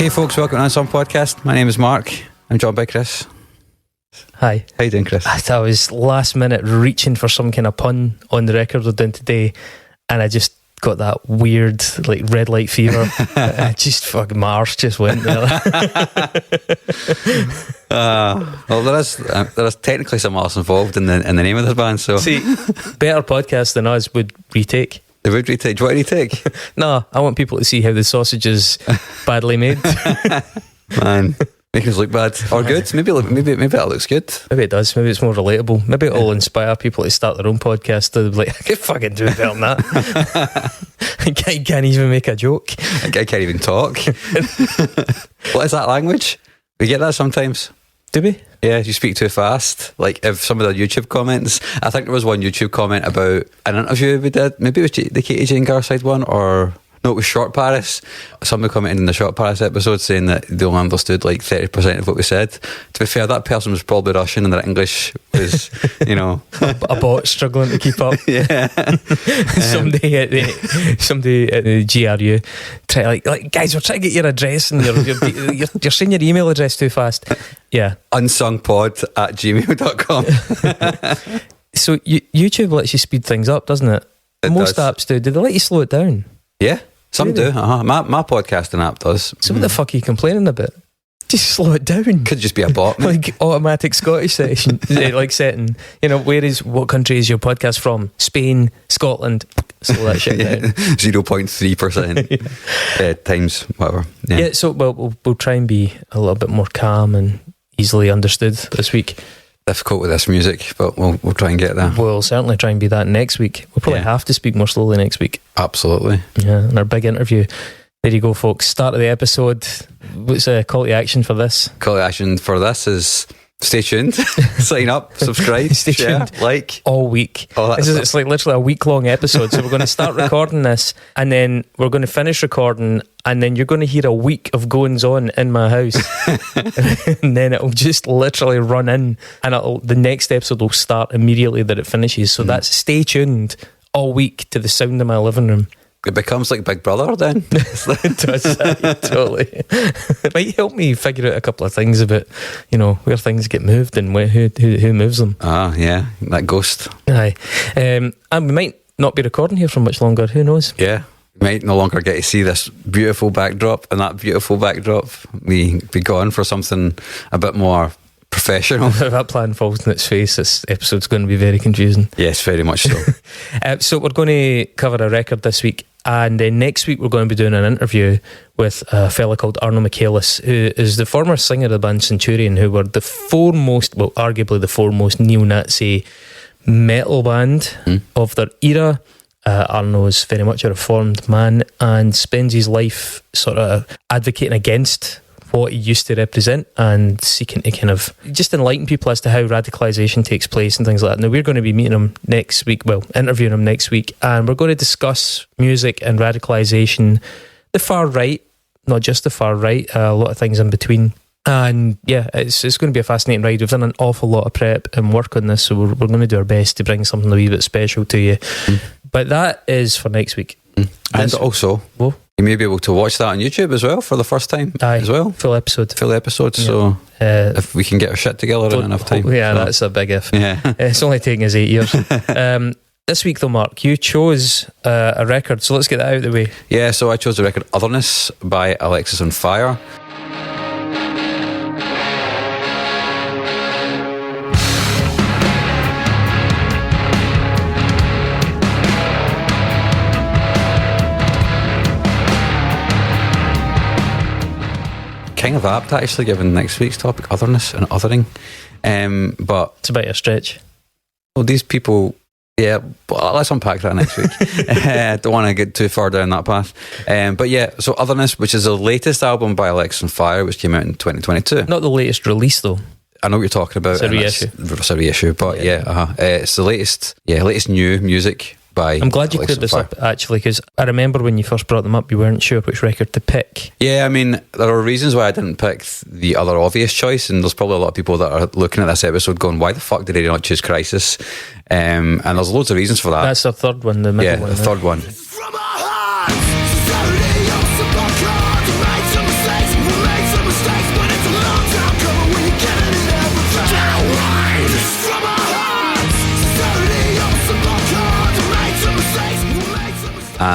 Hey folks, welcome to Some Podcast. My name is Mark. I'm joined by Chris. Hi. How you doing, Chris? I was last minute reaching for some kind of pun on the record we're doing today, and I just got that weird like red light fever. I just fucking my arse just went there. Well, there is technically some arse involved in the name of this band. So see, better podcasts than us would retake. They would retake. Do you want to retake? No, I want people to see how the sausage is badly made. Man, make us look bad or good. Maybe that looks good. Maybe it does. Maybe it's more relatable. Maybe it'll inspire people to start their own podcast. To like, I could fucking do better than that. I can't even make a joke. I can't even talk. What is that language? We get that sometimes. Do we? Yeah, you speak too fast. Like if some of the YouTube comments, I think there was one YouTube comment about an interview we did. Maybe it was the Katie Jane Garside one, or no, it was Short Paris. Somebody commented in the Short Paris episode saying that they only understood like 30% of what we said. To be fair, that person was probably Russian and their English was, you know, a bot struggling to keep up. Yeah. Somebody at the GRU try like guys, we're trying to get your address and you're saying your email address too fast. Yeah. unsungpod@gmail.com. So YouTube lets you speed things up, doesn't it? Most apps do. Do they let you slow it down? Yeah, some do. My podcasting app does. So what the fuck are you complaining about? Just slow it down. Could just be a bot. Like automatic Scottish session, like setting. You know, what country is your podcast from? Spain, Scotland. Slow that shit down. 0.3% times whatever. Yeah. So we'll try and be a little bit more calm and easily understood this week. Difficult with this music, but we'll try and get there. We'll certainly try and be that next week. We'll probably have to speak more slowly next week. Absolutely. Yeah, and our big interview. There you go, folks. Start of the episode. What's a call to action for this? Call to action for this is stay tuned, sign up, subscribe, stay tuned, like all week. It's like literally a week-long episode. So we're going to start recording this, and then we're going to finish recording, and then you're going to hear a week of goings on in my house, and then it'll just literally run in, and the next episode will start immediately that it finishes. So that's stay tuned all week to the sound of my living room. It becomes like Big Brother then. It does, totally. It might help me figure out a couple of things about, you know, where things get moved and who moves them. Ah, yeah, that ghost. Aye. And we might not be recording here for much longer, who knows? Yeah, we might no longer get to see this beautiful backdrop, and that beautiful backdrop we be gone for something a bit more professional. If that plan falls in its face, this episode's going to be very confusing. Yes, very much so. So we're going to cover a record this week, and then next week we're going to be doing an interview with a fella called Arno Michaelis, who is the former singer of the band Centurion, who were arguably the foremost neo-Nazi metal band of their era. Arno is very much a reformed man and spends his life sort of advocating against what he used to represent and seeking to kind of just enlighten people as to how radicalisation takes place and things like that. Now we're going to be meeting him next week, interviewing him next week, and we're going to discuss music and radicalisation, the far right, not just the far right, a lot of things in between. And yeah, it's going to be a fascinating ride. We've done an awful lot of prep and work on this, so we're going to do our best to bring something a wee bit special to you. But that is for next week. And also, you may be able to watch that on YouTube as well for the first time. As well. Full episode. Yeah. So if we can get our shit together in enough time. Yeah, that's a big if. Yeah. It's only taken us 8 years. This week though, Mark, you chose a record, so let's get that out of the way. Yeah, so I chose the record Otherness by Alexisonfire. Kind of apt actually, given next week's topic, otherness and othering, but it's a bit of a stretch. Well, these people, yeah, but let's unpack that next week. Don't want to get too far down that path, but yeah, so Otherness, which is the latest album by Alexisonfire, which came out in 2022. Not the latest release though. I know what you're talking about. It's a reissue. It's a reissue, but it's the latest new music by I'm glad you cleared this up, actually, because I remember when you first brought them up, you weren't sure which record to pick. Yeah, I mean, there are reasons why I didn't pick the other obvious choice, and there's probably a lot of people that are looking at this episode going, why the fuck did he not choose Crisis? And there's loads of reasons for that. That's the third one, the middle one. Yeah, the third one. From our hearts, sincerity of some blood, to make some mistakes.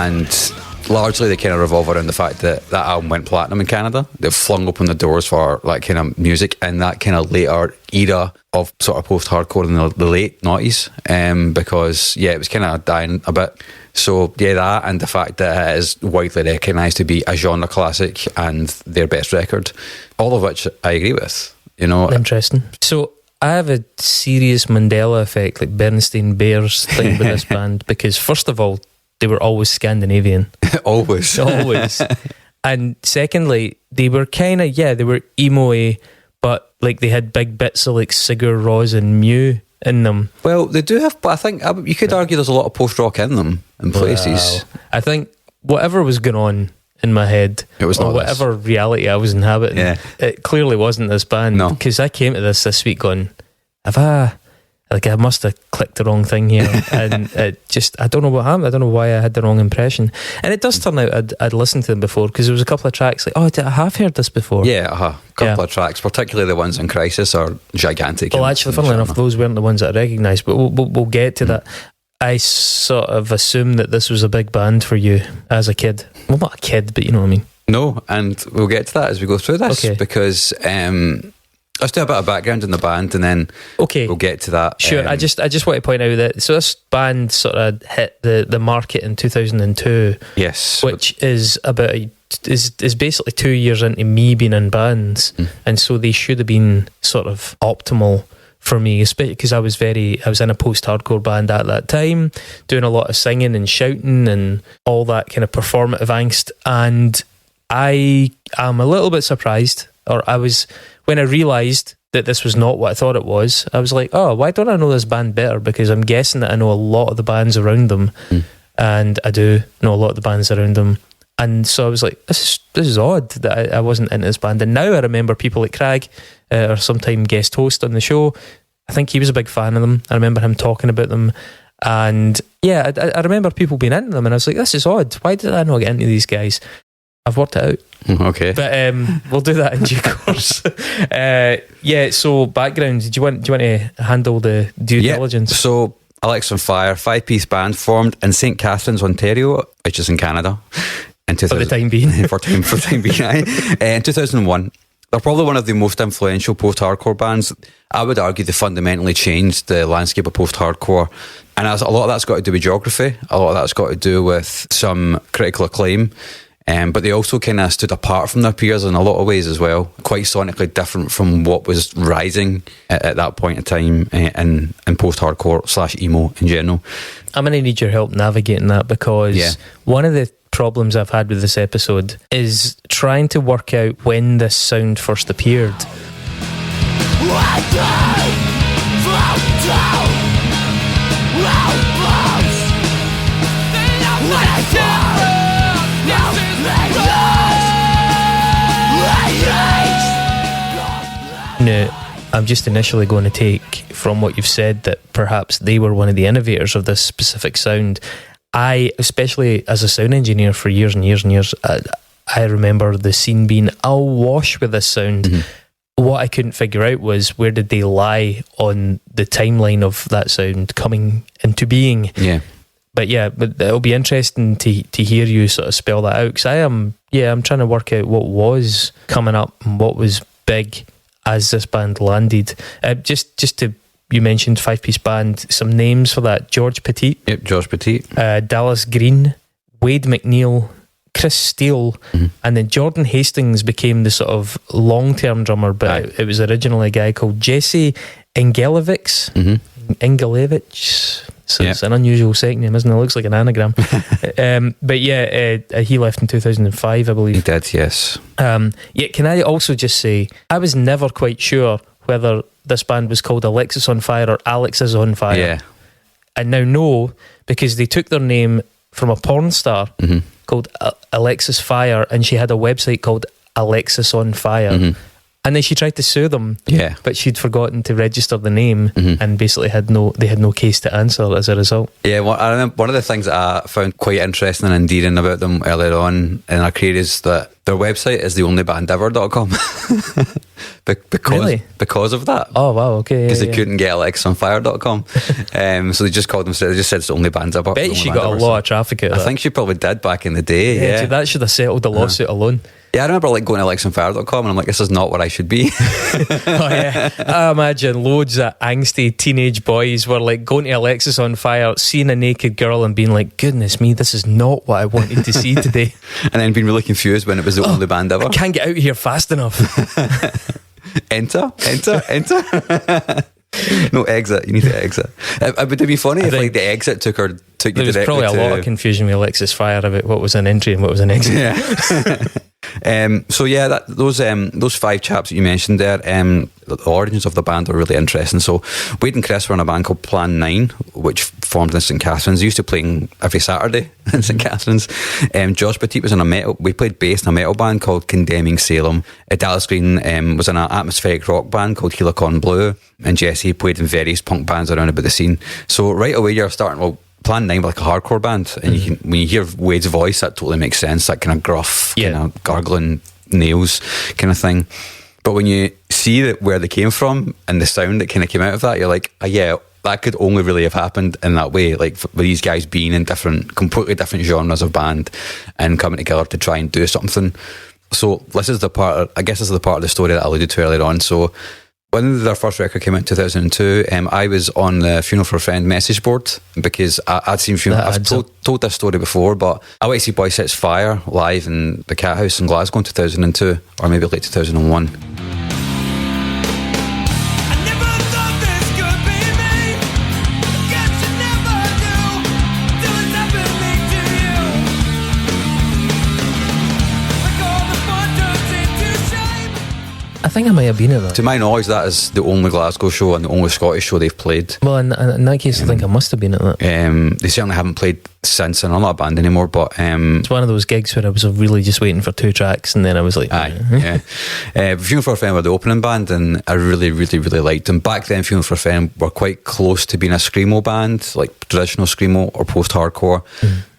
and largely they kind of revolve around the fact that that album went platinum in Canada. They flung open the doors for like kind of music in that kind of later era of sort of post-hardcore in the late 90s, because it was kind of dying a bit. So that, and the fact that it is widely recognised to be a genre classic and their best record, all of which I agree with. Interesting. So I have a serious Mandela effect, like Bernstein Bears thing with this band, because first of all, they were always Scandinavian. Always. And secondly, they were kind of, they were emo-y, but like they had big bits of like Sigur Rós and Mew in them. Well, they do have, but I think you could argue there's a lot of post-rock in them in places. Wow. I think whatever was going on in my head, it was not whatever reality I was inhabiting, it clearly wasn't this band. No. Because I came to this week going, I must have clicked the wrong thing here, and I don't know what happened. I don't know why I had the wrong impression. And it does turn out I'd listened to them before, because there was a couple of tracks like, I have heard this before. A couple of tracks, particularly the ones in Crisis, are gigantic. Well, actually, funnily enough, those weren't the ones that I recognised, but we'll get to that. I sort of assumed that this was a big band for you as a kid. Well, not a kid, but you know what I mean. No, and we'll get to that as we go through this, because let's do a bit of background in the band, and then we'll get to that. Sure. I just want to point out that this band sort of hit the market in 2002. Yes, which is about is basically 2 years into me being in bands, and so they should have been sort of optimal for me, especially because I was in a post-hardcore band at that time, doing a lot of singing and shouting and all that kind of performative angst. And I am a little bit surprised, or I was, when I realised that this was not what I thought it was, I was like, why don't I know this band better? Because I'm guessing that I know a lot of the bands around them, and I do know a lot of the bands around them. And so I was like, this is odd that I wasn't into this band. And now I remember people like Craig, or sometime guest host on the show, I think he was a big fan of them. I remember him talking about them. And I remember people being into them, and I was like, this is odd. Why did I not get into these guys? I've worked it out. Okay. But we'll do that in due course. So background, do you want to handle the due diligence? So Alexisonfire, 5-piece band formed in St. Catharines, Ontario, which is in Canada. For the time being. for time being. In 2001. They're probably one of the most influential post-hardcore bands. I would argue they fundamentally changed the landscape of post-hardcore. And a lot of that's got to do with geography. A lot of that's got to do with some critical acclaim. But they also kind of stood apart from their peers in a lot of ways as well. Quite sonically different from what was rising at that point in time in post-hardcore / emo in general. I'm going to need your help navigating that, because one of the problems I've had with this episode is trying to work out when this sound first appeared. Now, I'm just initially going to take from what you've said that perhaps they were one of the innovators of this specific sound. I, especially as a sound engineer for years and years and years, I remember the scene being awash with this sound. Mm-hmm. What I couldn't figure out was, where did they lie on the timeline of that sound coming into being? Yeah. But it'll be interesting to hear you sort of spell that out, because I'm trying to work out what was coming up and what was big as this band landed. Just to, you mentioned 5-piece band, some names for that: George Pettit. Yep, George Pettit. Dallas Green, Wade McNeil, Chris Steele, and then Jordan Hastings became the sort of long-term drummer, but it was originally a guy called Jesse Engelevich. So it's an unusual second name, isn't it? It looks like an anagram. But he left in 2005, I believe. He did, yes. Can I also just say, I was never quite sure whether this band was called Alexisonfire or Alexisonfire. Yeah. I now know, because they took their name from a porn star called Alexis Fire, and she had a website called Alexisonfire. And then she tried to sue them, Yeah. but she'd forgotten to register the name, and basically they had no case to answer as a result. Yeah, well, I remember one of the things that I found quite interesting and endearing about them earlier on in our career is that their website is theonlybandever.com. because of that. Oh wow, okay. Because they couldn't get Alexisonfire.com. So they just called themselves, they just said it's the only bands ever. Bet she got a lot of traffic out of I that. think she probably did back in the day. Yeah. That should have settled the lawsuit alone. Yeah, I remember like going to Alexisonfire.com and I'm like, this is not where I should be. Oh yeah, I imagine loads of angsty teenage boys were like going to Alexisonfire, seeing a naked girl and being like, goodness me, this is not what I wanted to see today. And then being really confused when it was the only band ever. I can't get out of here fast enough. Enter. No, exit. You need to exit. Would it be funny if like the exit took you There was directly probably a lot of confusion with Alexis Fire about what was an entry and what was an exit. Yeah. So yeah, those 5 chaps that you mentioned there, the origins of the band are really interesting. So Wade and Chris were in a band called Plan 9, which formed in St Catharines. They used to play every Saturday in St Catharines. George Pettit was in we played bass in a metal band called Condemning Salem. Dallas Green was in an atmospheric rock band called Helicon Blue, and Jesse played in various punk bands around about the scene. So right away you're starting, Plan 9 were like a hardcore band, and when you hear Wade's voice, that totally makes sense. That kind of gruff, kind of gargling nails kind of thing. But when you see where they came from and the sound that kind of came out of that, you're like, yeah, that could only really have happened in that way. Like with these guys being in completely different genres of band and coming together to try and do something. So this is the part of the story that I alluded to earlier on. So when their first record came out in 2002, I was on the Funeral for a Friend message board because I'd seen I've told this story before, but I went to see Boy Sets Fire live in the Cat House in Glasgow in 2002, or maybe late 2001. I think I might have been at that. To my knowledge, that is the only Glasgow show and the only Scottish show they've played. Well, in that case, I think I must have been at that. They certainly haven't played since, and I'm not a band anymore, but it's one of those gigs where I was really just waiting for 2 tracks, and then I was like, yeah. Funeral for a Friend were the opening band, and I really, really, really liked them. Back then, Funeral for a Friend were quite close to being a Screamo band, like traditional Screamo or post-hardcore,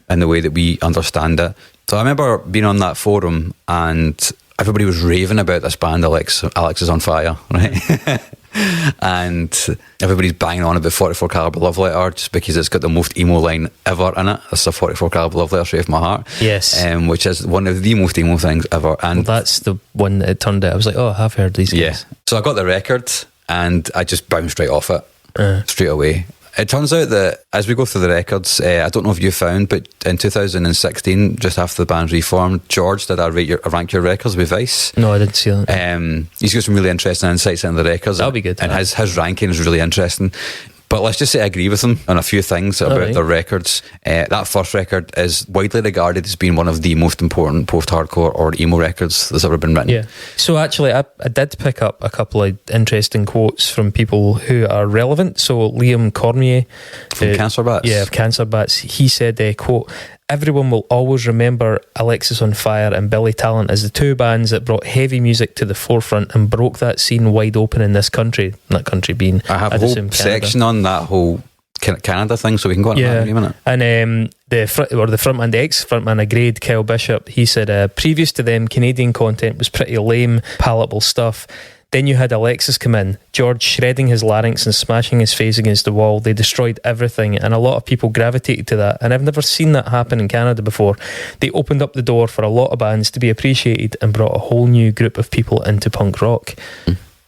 in the way that we understand it. So I remember being on that forum, and everybody was raving about this band, Alexisonfire, right? And everybody's banging on about 44 Caliber Love Letter just because it's got the most emo line ever in it. It's a 44 Caliber Love Letter straight from my heart. Yes. Which is one of the most emo things ever. And that's the one that it turned out. I was like, I have heard these guys. Yeah. So I got the record and I just bounced right off it straight away. It turns out that as we go through the records, I don't know if you found, but in 2016, just after the band reformed, George did a rank your records with Vice. No, I didn't see that. He's got some really interesting insights into the records. That'll be good. And his ranking is really interesting. But let's just say I agree with him on a few things about their records. That first record is widely regarded as being one of the most important post-hardcore or emo records that's ever been written. Yeah. So actually, I did pick up a couple of interesting quotes from people who are relevant. So Liam Cormier from Cancer Bats. Yeah, Cancer Bats. He said, quote, "Everyone will always remember Alexisonfire and Billy Talent as the 2 bands that brought heavy music to the forefront and broke that scene wide open in this country." That country being, I have a whole section on that whole Canada thing, so we can go on that in a minute. And the frontman, the ex-frontman of Grade, Kyle Bishop, he said, previous to them, Canadian content was pretty lame, palatable stuff. Then you had Alexis come in, George shredding his larynx and smashing his face against the wall. They destroyed everything, and a lot of people gravitated to that, and I've never seen that happen in Canada before. They opened up the door for a lot of bands to be appreciated and brought a whole new group of people into punk rock.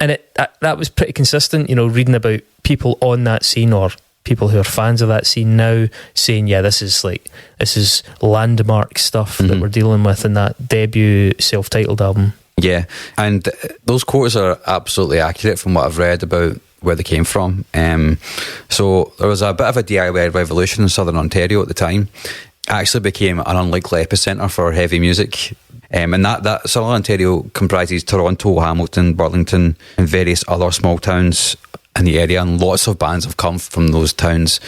And that was pretty consistent, reading about people on that scene or people who are fans of that scene now saying, yeah, this is landmark stuff that we're dealing with in that debut self-titled album. Yeah, and those quotes are absolutely accurate from what I've read about where they came from. So there was a bit of a DIY revolution in Southern Ontario at the time. It actually became an unlikely epicentre for heavy music. And that Southern Ontario comprises Toronto, Hamilton, Burlington, and various other small towns in the area, and lots of bands have come from those towns.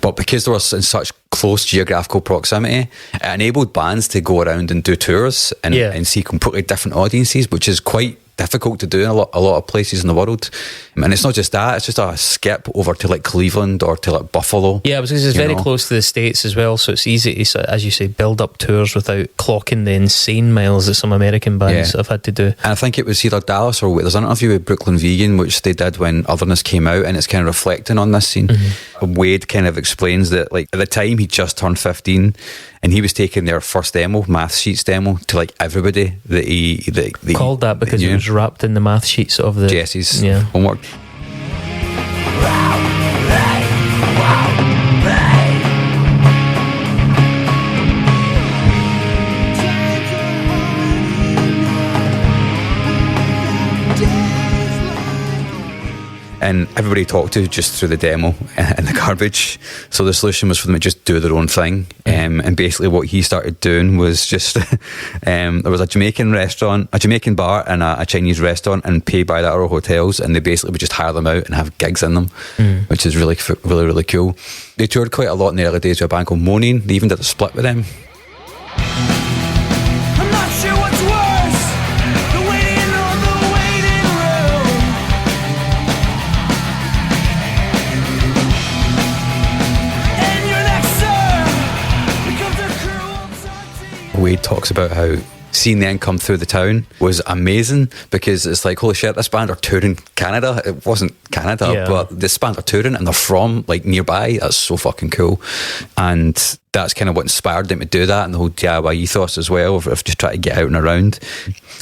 But because they were in such close geographical proximity, it enabled bands to go around and do tours and see completely different audiences, which is quite difficult to do in a lot of places in the world. And it's not just that, it's just a skip over to like Cleveland or to like Buffalo. Yeah, because it's very close to the States as well, so it's easy to, as you say, build up tours without clocking the insane miles that some American bands have had to do. And I think it was either Dallas or there's an interview with Brooklyn Vegan which they did when Otherness came out, and it's kind of reflecting on this scene. Wade kind of explains that like at the time he just turned 15 and he was taking their first demo, Math Sheets demo, to like everybody that he called that because it was wrapped in the math sheets of the Jesse's homework. And everybody talked to just through the demo in the garbage. So the solution was for them to just do their own thing. And basically what he started doing was just there was a Jamaican restaurant, a Jamaican bar and a Chinese restaurant, and pay by that or hotels, and they basically would just hire them out and have gigs in them, which is really, really, really cool. They toured quite a lot in the early days with a band called Moaning. They even did a split with them. I'm not sure what's worse, the waiting or the waiting room. And your next sir becomes a cruel tortilla. Wade talks about how seeing them come through the town was amazing, because it's like, holy shit, this band are touring Canada. It wasn't Canada, but this band are touring and they're from like nearby. That's so fucking cool. And that's kind of what inspired them to do that, and the whole DIY ethos as well of just trying to get out and around.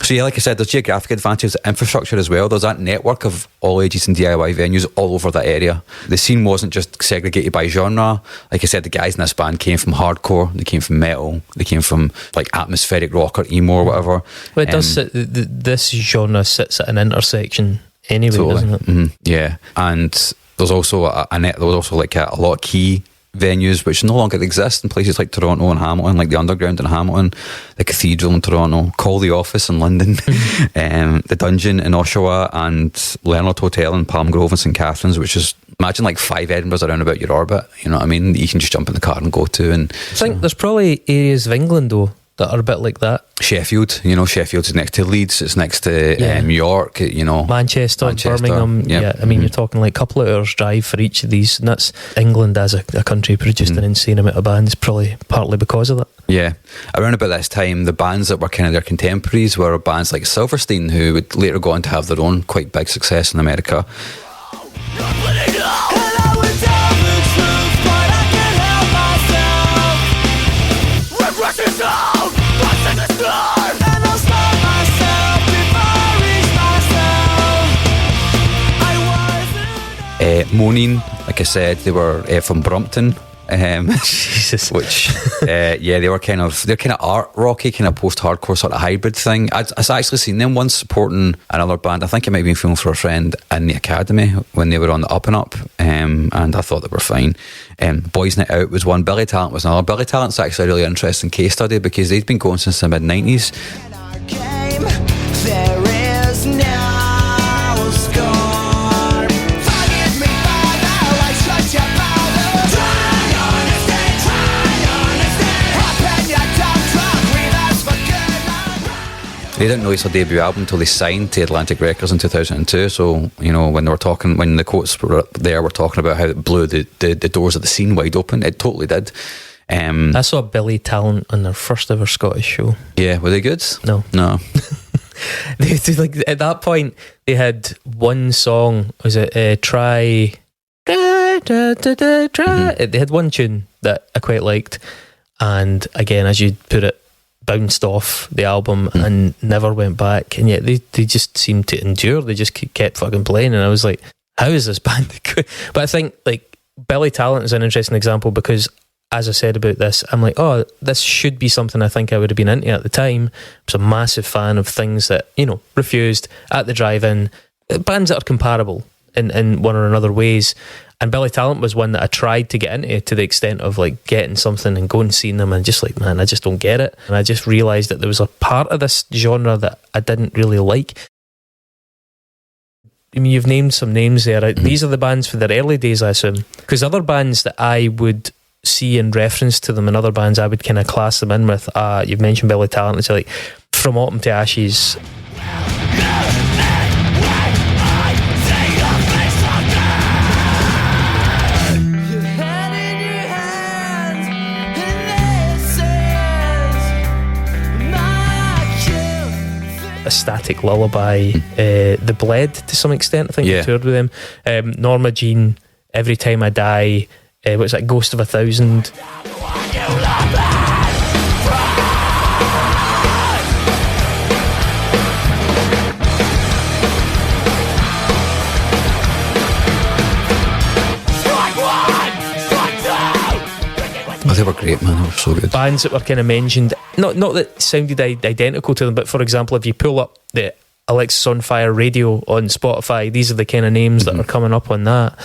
So yeah, like I said, there's geographic advantages, infrastructure as well. There's that network of all ages and DIY venues all over that area. The scene wasn't just segregated by genre. Like I said, the guys in this band came from hardcore, they came from metal, they came from like atmospheric rock or emo or whatever. Well, it does sit, this genre sits at an intersection anyway, doesn't it? Mm-hmm. Yeah, and there's also there was also like a lot of key venues which no longer exist in places like Toronto and Hamilton, like the Underground in Hamilton, the Cathedral in Toronto, Call the Office in London, the Dungeon in Oshawa, and Leonard Hotel in Palm Grove and St Catharines, which is, imagine like 5 Edinburghs around about your orbit, you know what I mean, that you can just jump in the car and go to. And I think there's probably areas of England though that are a bit like that. Sheffield, you know, Sheffield's next to Leeds, it's next to York, you know, Manchester, Birmingham. Yep. I mean, you're talking like a couple of hours drive for each of these, and that's England as a country produced an insane amount of bands, probably partly because of that. Yeah, around about this time, the bands that were kind of their contemporaries were bands like Silverstein, who would later go on to have their own quite big success in America. Moaning, like I said, they were from Brompton. Jesus. Which, they were kind of art rocky, kind of post-hardcore sort of hybrid thing. I'd actually seen them once supporting another band. I think it might have been Film for a Friend in the Academy when they were on the Up and Up, and I thought they were fine. Boys Night Out was one, Billy Talent was another. Billy Talent's actually a really interesting case study because they'd been going since the mid-90s. They didn't release their debut album until they signed to Atlantic Records in 2002. So, you know, when the quotes were there, we're talking about how it blew the doors of the scene wide open. It totally did. I saw Billy Talent on their first ever Scottish show. Yeah, were they good? No. They like at that point they had one song. Was it try? They had one tune that I quite liked, and again, as you put it, bounced off the album and never went back, and yet they just seemed to endure. They just kept fucking playing, and I was like, how is this band good? But I think like Billy Talent is an interesting example because, as I said about this, I'm like, oh, this should be something I think I would have been into at the time. I was a massive fan of things that, you know, Refused, At the Drive-In, bands that are comparable in one or another ways. And Billy Talent was one that I tried to get into to the extent of like getting something and going and seeing them and just like, man, I just don't get it. And I just realised that there was a part of this genre that I didn't really like. I mean, you've named some names there. These are the bands for their early days, I assume. Because other bands that I would see in reference to them and other bands I would kind of class them in with, you've mentioned Billy Talent, it's like From Autumn to Ashes. Static Lullaby, The Bled to some extent. I think we toured with them. Norma Jean, Every Time I Die, what's that, Ghost of a Thousand. Oh, they were great, man. They were so good. Bands that were kind of mentioned, not that sounded identical to them, but for example, if you pull up the Alexisonfire radio on Spotify, these are the kind of names that are coming up on that.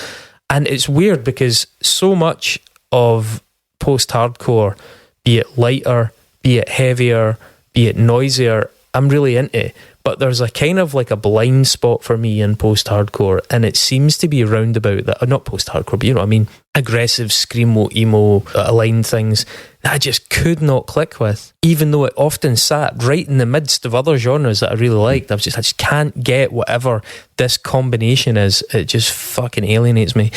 And it's weird because so much of post-hardcore, be it lighter, be it heavier, be it noisier, I'm really into. But there's a kind of like a blind spot for me in post-hardcore, and it seems to be around about that, not post-hardcore, but you know what I mean, aggressive, screamo, emo, aligned things that I just could not click with, even though it often sat right in the midst of other genres that I really liked. I just can't get whatever this combination is. It just fucking alienates me.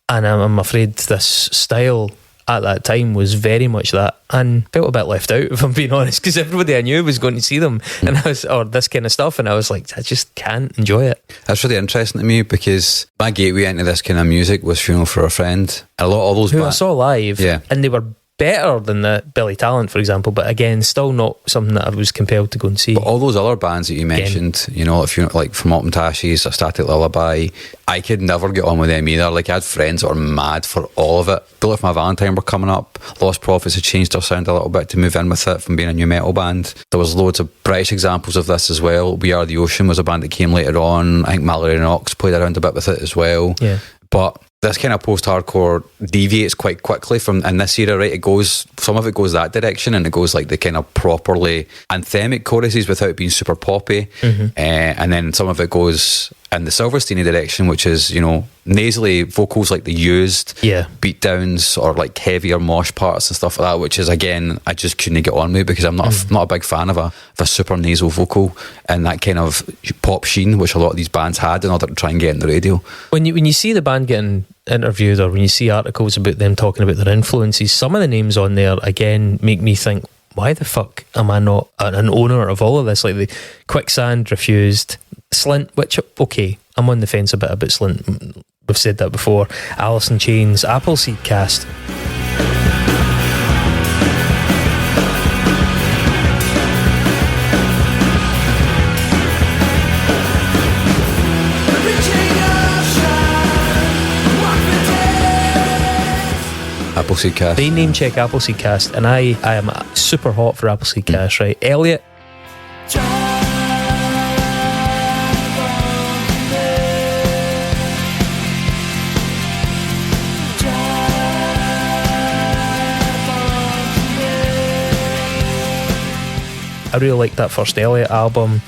And I'm afraid this style at that time was very much that, and felt a bit left out, if I'm being honest, because everybody I knew was going to see them, and I was, or this kind of stuff, and I was like, I just can't enjoy it. That's really interesting to me, because my gateway into this kind of music was Funeral for a Friend. A lot of those who I saw live, and they were better than the Billy Talent, for example, but again, still not something that I was compelled to go and see. But all those other bands that you mentioned, you know, if you like from Autumn Tashies, A Static Lullaby, I could never get on with them either. Like, I had friends that were mad for all of it. Bullet for My Valentine were coming up. Lost Prophets had changed their sound a little bit to move in with it from being a new metal band. There was loads of British examples of this as well. We Are the Ocean was a band that came later on. I think Mallory and Ox played around a bit with it as well. Yeah. But this kind of post-hardcore deviates quite quickly from in this era, right? It goes, some of it goes that direction, and it goes like the kind of properly anthemic choruses without being super poppy, and then some of it goes in the Silversteiny direction, which is, you know, nasally vocals like the Used, beat downs, or like heavier mosh parts and stuff like that, which is, again, I just couldn't get on with, because I'm not a big fan of a super nasal vocal and that kind of pop sheen which a lot of these bands had in order to try and get in the radio. When you see the band getting interviewed, or when you see articles about them talking about their influences, some of the names on there again make me think, why the fuck am I not an owner of all of this? Like the Quicksand, Refused, Slint, which, okay, I'm on the fence a bit about Slint, we've said that before, Alice in Chains, Appleseed Cast. Appleseed Cast. They name check Appleseed Cast, and I am super hot for Appleseed Cast, right? Elliot. I really liked that first Elliot album.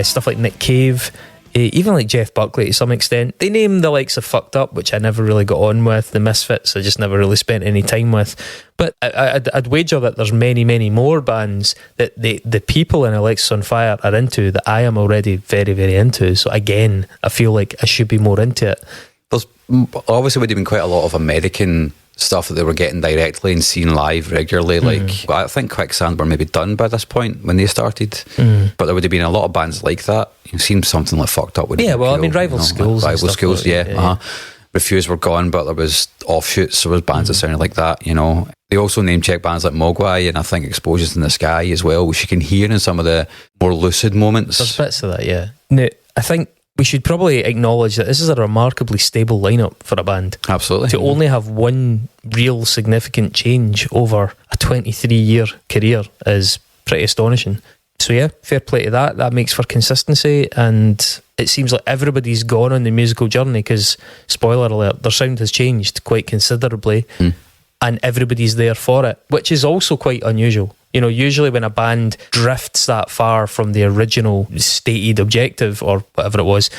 Stuff like Nick Cave, even like Jeff Buckley to some extent. They name the likes of Fucked Up, which I never really got on with. The Misfits, I just never really spent any time with. But I'd wager that there's many, many more bands that the people in Alexisonfire are into that I am already very, very into. So again, I feel like I should be more into it. There's obviously would have been quite a lot of American stuff that they were getting directly and seeing live regularly. Like, I think Quicksand were maybe done by this point when they started, but there would have been a lot of bands like that. You've seen something like Fucked Up. I mean, Rival Schools. Like Rival Schools, Refused were gone, but there was offshoots, there was bands that sounded like that, you know. They also name check bands like Mogwai, and I think Explosions in the Sky as well, which you can hear in some of the more lucid moments. There's bits of that, yeah. Now, I think we should probably acknowledge that this is a remarkably stable lineup for a band. Absolutely. To only have one real significant change over a 23-year career is pretty astonishing. So yeah, fair play to that. That makes for consistency, and it seems like everybody's gone on the musical journey, because, spoiler alert, their sound has changed quite considerably, and everybody's there for it, which is also quite unusual. You know, usually when a band drifts that far from the original stated objective or whatever it was,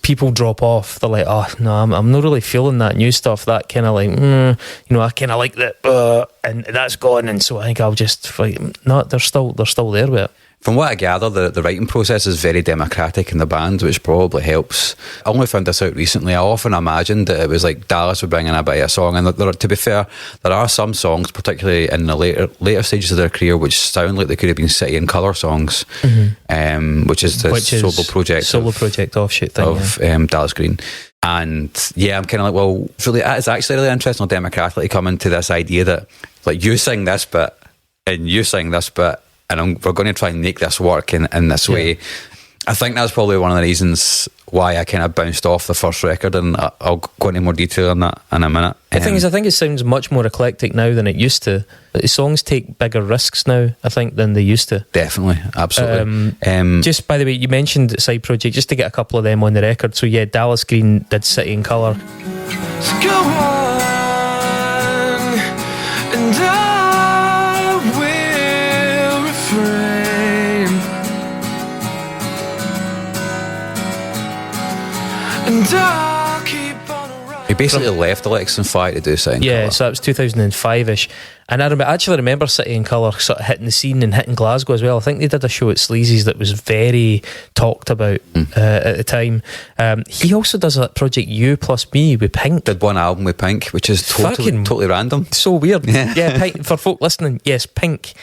people drop off. They're like, oh no, I'm not really feeling that new stuff. That kind of like, you know, I kind of like that, and that's gone. And so I think I'll just fight. No, they're still there with it. From what I gather, the writing process is very democratic in the band, which probably helps. I only found this out recently. I often imagined that it was like Dallas would bring in a bit of a song, and to be fair, there are some songs, particularly in the later stages of their career, which sound like they could have been City and Colour songs, which is the solo project offshoot thing of Dallas Green. And yeah, I'm kind of like, well, it's actually really interesting democratically coming to this idea that like you sing this bit and you sing this bit, and we're going to try and make this work in this way. I think that's probably one of the reasons why I kind of bounced off the first record, and I'll go into more detail on that in a minute. The thing is, I think it sounds much more eclectic now than it used to. The songs take bigger risks now, I think, than they used to. Definitely, absolutely. Just by the way, you mentioned side project, just to get a couple of them on the record. So yeah, Dallas Green did City and Colour. So go on, and I will refrain, and I'll keep on running. He basically left Alexisonfire to do something. Yeah, so that was 2005-ish. And I actually remember City and Colour sort of hitting the scene and hitting Glasgow as well. I think they did a show at Sleazy's that was very talked about at the time. He also does that project You Plus Me with Pink. Did one album with Pink, which is totally random. So weird. Yeah, Pink, for folk listening, yes, Pink.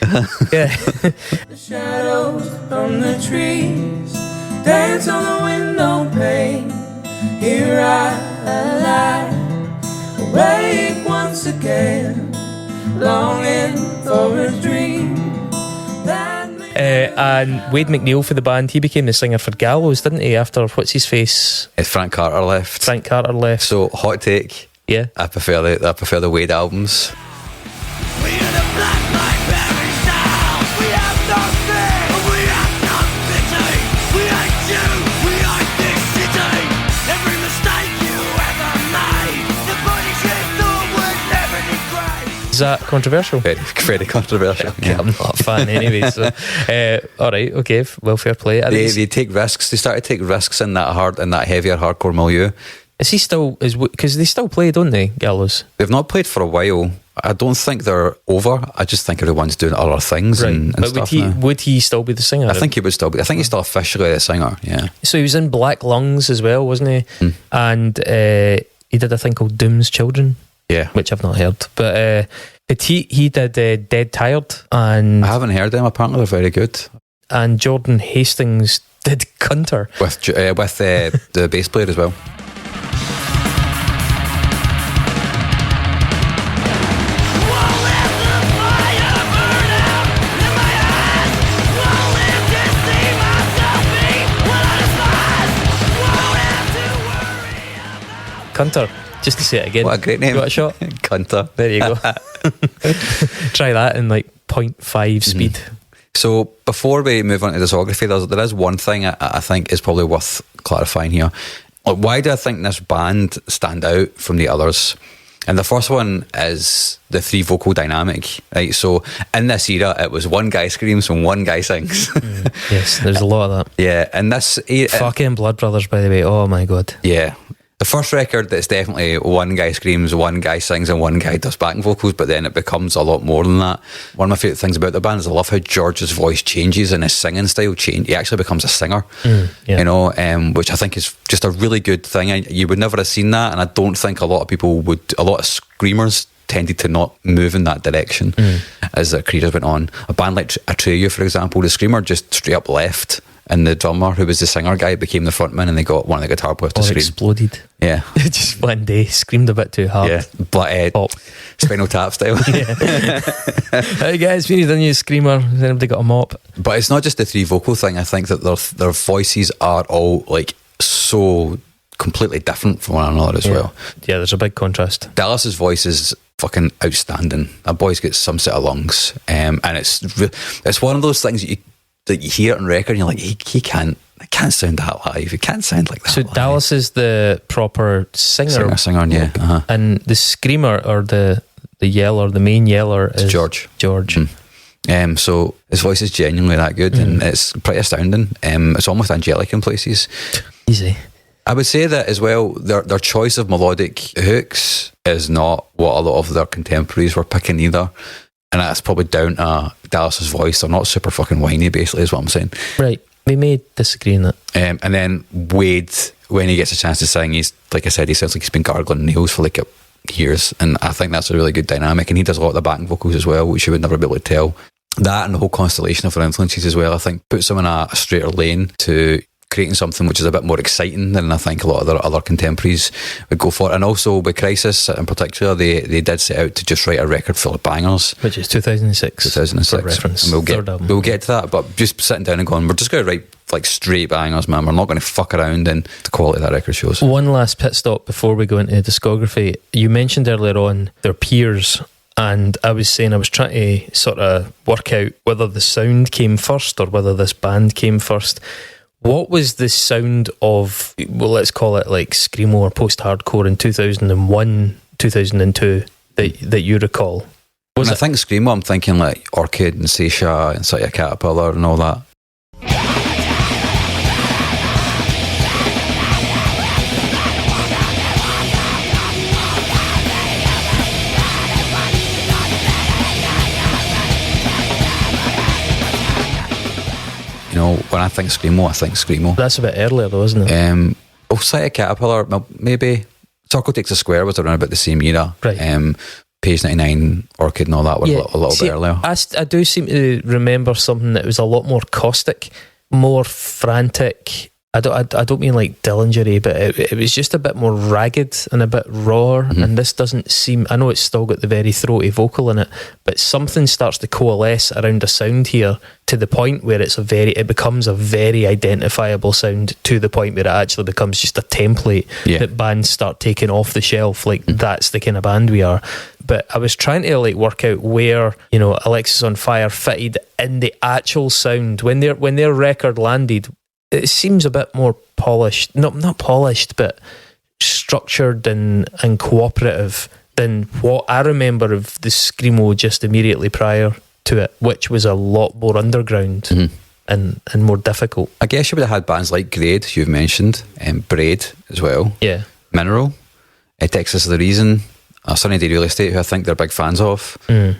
Yeah. The shadows from the trees dance on the window pane. Here I lie, awake once again, longing for a dream. And Wade McNeil for the band, he became the singer for Gallows, didn't he? After what's his face? Frank Carter left. So hot take. Yeah, I prefer the Wade albums. We are the black light bearing style. We have nothing, we have no pity. We hate you, we hate this city. Every mistake you ever made, the body you thought would never degrade. Is that controversial? Very controversial. Okay, I'm not a fan anyway. So, alright, okay, well, fair play. They take risks. They start to take risks in that heavier hardcore milieu. Is he still? Because they still play, don't they, Gallows? They've not played for a while. I don't think they're over. I just think everyone's doing other things, right. and but stuff. Would he still be the singer? I think he would still be. I think he's still officially the singer. Yeah. So he was in Black Lungs as well, wasn't he? And he did a thing called Doom's Children. Yeah, which I've not heard. But he did Dead Tired, and I haven't heard them. Apparently they're very good. And Jordan Hastings did Cunter with the bass player as well. Cunter, just to say it again. What a great name. You got a shot? Cunter. There you go. Try that in like 0.5 speed. So before we move on to discography, there is one thing I think is probably worth clarifying here. Why do I think this band stand out from the others? And the first one is the three vocal dynamic, right? So in this era, it was one guy screams and one guy sings. Yes, there's a lot of that. Yeah, and this fucking Blood Brothers, by the way. Oh my god. Yeah. The first record, it's definitely one guy screams, one guy sings, and one guy does backing vocals, but then it becomes a lot more than that. One of my favourite things about the band is I love how George's voice changes and his singing style changes. He actually becomes a singer, you know, which I think is just a really good thing. You would never have seen that, and I don't think a lot of people would. A lot of screamers tended to not move in that direction as their careers went on. A band like Atreyu, for example, the screamer just straight up left, and the drummer, who was the singer guy, became the frontman, and they got one of the guitar players to scream. Exploded. Yeah. Just one day, screamed a bit too hard. Yeah. But Spinal Tap style. Hey guys, we need a new screamer. Has anybody got a mop? But it's not just the three vocal thing. I think that their voices are all like so completely different from one another as well. Yeah, there's a big contrast. Dallas's voice is fucking outstanding. That boy's got some set of lungs, and it's one of those things that you hear it on record and you're like, he can't sound that live. He can't sound like that. So live. Dallas is the proper singer, yeah. Uh-huh. And the screamer or the yeller, the main yeller is George. So his voice is genuinely that good, and it's pretty astounding. It's almost angelic in places. Easy. I would say that as well, their choice of melodic hooks is not what a lot of their contemporaries were picking either. And that's probably down to Dallas's voice. They're not super fucking whiny, basically, is what I'm saying. Right. We may disagree on that. And then Wade, when he gets a chance to sing, he's, like I said, he sounds like he's been gargling nails for like years. And I think that's a really good dynamic. And he does a lot of the backing vocals as well, which you would never be able to tell. That and the whole constellation of their influences as well, I think, puts them in a straighter lane to creating something which is a bit more exciting than I think a lot of their other contemporaries would go for. And also with Crisis in particular, they did set out to just write a record full of bangers. Which is 2006. 2006. For reference. And we'll get to that, but just sitting down and going, we're just going to write like straight bangers, man. We're not going to fuck around, and the quality of that record shows. One last pit stop before we go into discography. You mentioned earlier on their peers, and I was saying I was trying to sort of work out whether the sound came first or whether this band came first. What was the sound of, well, let's call it like Screamo or post-hardcore in 2001, 2002 that you recall? When I think Screamo, I'm thinking like Orchid and Seisha and Sort of Caterpillar and all that. You know, when I think Screamo. That's a bit earlier though, isn't it? Sort of Caterpillar, maybe. Circle Takes a Square was around about the same era. Right. Page 99, Orchid and all that were a little bit earlier. I do seem to remember something that was a lot more caustic, more frantic. I don't mean like Dillingery, but it was just a bit more ragged and a bit raw. Mm-hmm. And this doesn't seem, I know it's still got the very throaty vocal in it, but something starts to coalesce around a sound here to the point where it becomes a very identifiable sound, to the point where it actually becomes just a template that bands start taking off the shelf. Like, that's the kind of band we are. But I was trying to like work out where, you know, Alexisonfire fitted in the actual sound when their record landed. It seems a bit more polished, not polished, but structured and cooperative than what I remember of the Screamo just immediately prior to it, which was a lot more underground and more difficult. I guess you would have had bands like Grade, you've mentioned, Braid as well. Yeah. Mineral, Texas The Reason, Sunny Day Real Estate, who I think they're big fans of. I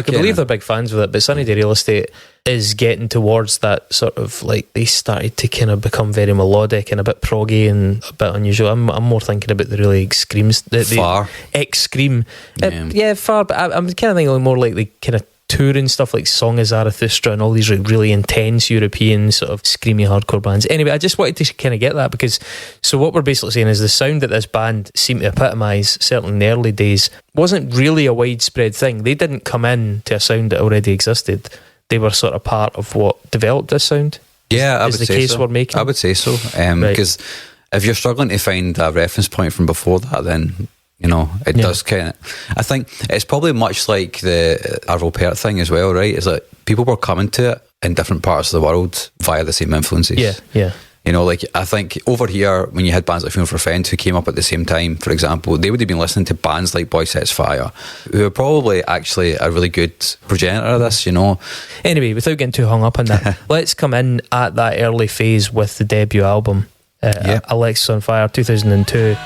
can believe they're big fans of it, but Sunny Day Real Estate is getting towards that sort of like, they started to kind of become very melodic and a bit proggy and a bit unusual. I'm more thinking about the really extremes, Far extreme, Far. But I'm kind of thinking more like the kind of touring stuff like Song of Zarathustra and all these really intense European sort of screamy hardcore bands. Anyway, I just wanted to kind of get that, because so what we're basically saying is the sound that this band seemed to epitomise, certainly in the early days, wasn't really a widespread thing. They didn't come in to a sound that already existed. They were sort of part of what developed this sound. Yeah, I would say so. Is the case we're making? I would say so. Because if you're struggling to find a reference point from before that, then, you know, it does kind of... I think it's probably much like the Arvo Pärt thing as well, right? Is that people were coming to it in different parts of the world via the same influences. Yeah. You know, like, I think over here, when you had bands like Funeral for a Friend who came up at the same time, for example, they would have been listening to bands like Boy Sets Fire, who are probably actually a really good progenitor of this, you know. Anyway, without getting too hung up on that, let's come in at that early phase with the debut album, Alexisonfire, 2002.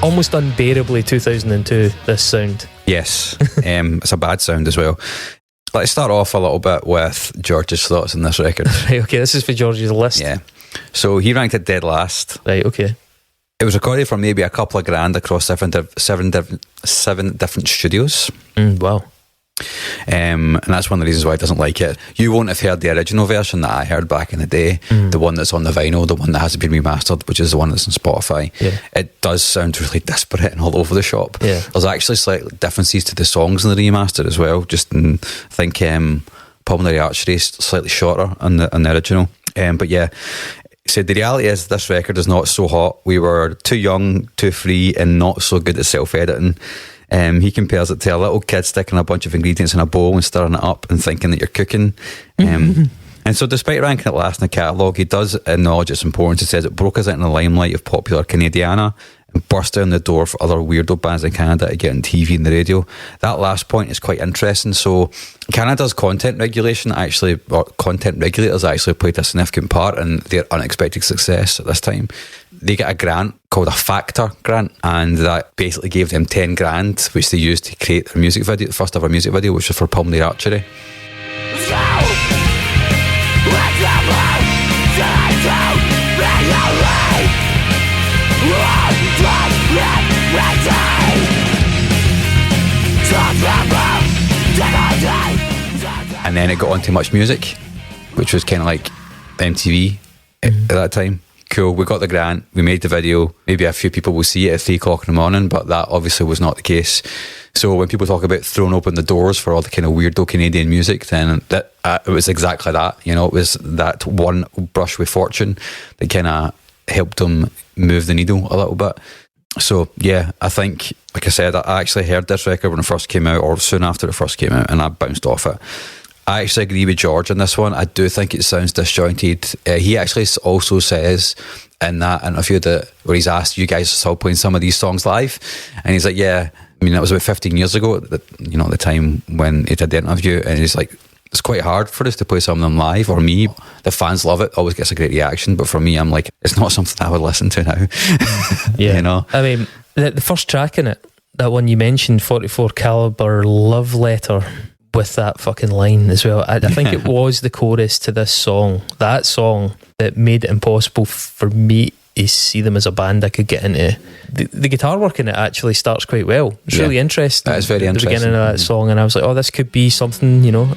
Almost unbearably 2002, this sound. Yes, it's a bad sound as well. Let's start off a little bit with George's thoughts on this record. Right, okay, this is for George's list. Yeah. So he ranked it dead last. Right, okay. It was recorded for maybe a couple of grand across seven different studios. Wow. And that's one of the reasons why I doesn't like it. You won't have heard the original version that I heard back in the day, the one that's on the vinyl, the one that hasn't been remastered, which is the one that's on Spotify. It does sound really disparate and all over the shop. There's actually slight differences to the songs in the remaster as well. Just I think Pulmonary Archery is slightly shorter on the original. But yeah, so the reality is this record is not so hot. We were too young, too free, and not so good at self-editing. He compares it to a little kid sticking a bunch of ingredients in a bowl and stirring it up and thinking that you're cooking. And so despite ranking it last in the catalogue, he does acknowledge its importance. He says it broke us out in the limelight of popular Canadiana and burst down the door for other weirdo bands in Canada to get on TV and the radio. That last point is quite interesting. So Canada's content regulators actually played a significant part in their unexpected success at this time. They get a grant called a Factor grant, and that basically gave them 10 grand, which they used to create their music video, the first ever music video, which was for pulmonary archery. Let's go! Let's go! And then it got onto Much Music, which was kind of like MTV at that time. Cool, we got the grant, we made the video. Maybe a few people will see it at 3 o'clock in the morning, but that obviously was not the case. So when people talk about throwing open the doors for all the kind of weirdo Canadian music, then that it was exactly that. You know, it was that one brush with fortune that kind of helped them move the needle a little bit. So yeah, I think, like I said, I actually heard this record when it first came out, or soon after it first came out, and I bounced off it. I actually agree with George on this one. I do think it sounds disjointed. He actually also says in that interview where he's asked, you guys are still playing some of these songs live? And he's like, yeah. I mean, that was about 15 years ago, at the time when he did the interview, and he's like, it's quite hard for us to play some of them live, or me. The fans love it, always gets a great reaction, but for me, I'm like, it's not something I would listen to now. Yeah. You know? I mean, the first track in it, that one you mentioned, 44 caliber love letter, with that fucking line as well. I think it was the chorus to this song, that song, that made it impossible for me to see them as a band I could get into. The guitar work in it actually starts quite well. It's really interesting. That is very interesting. The beginning of that song, and I was like, oh, this could be something, you know.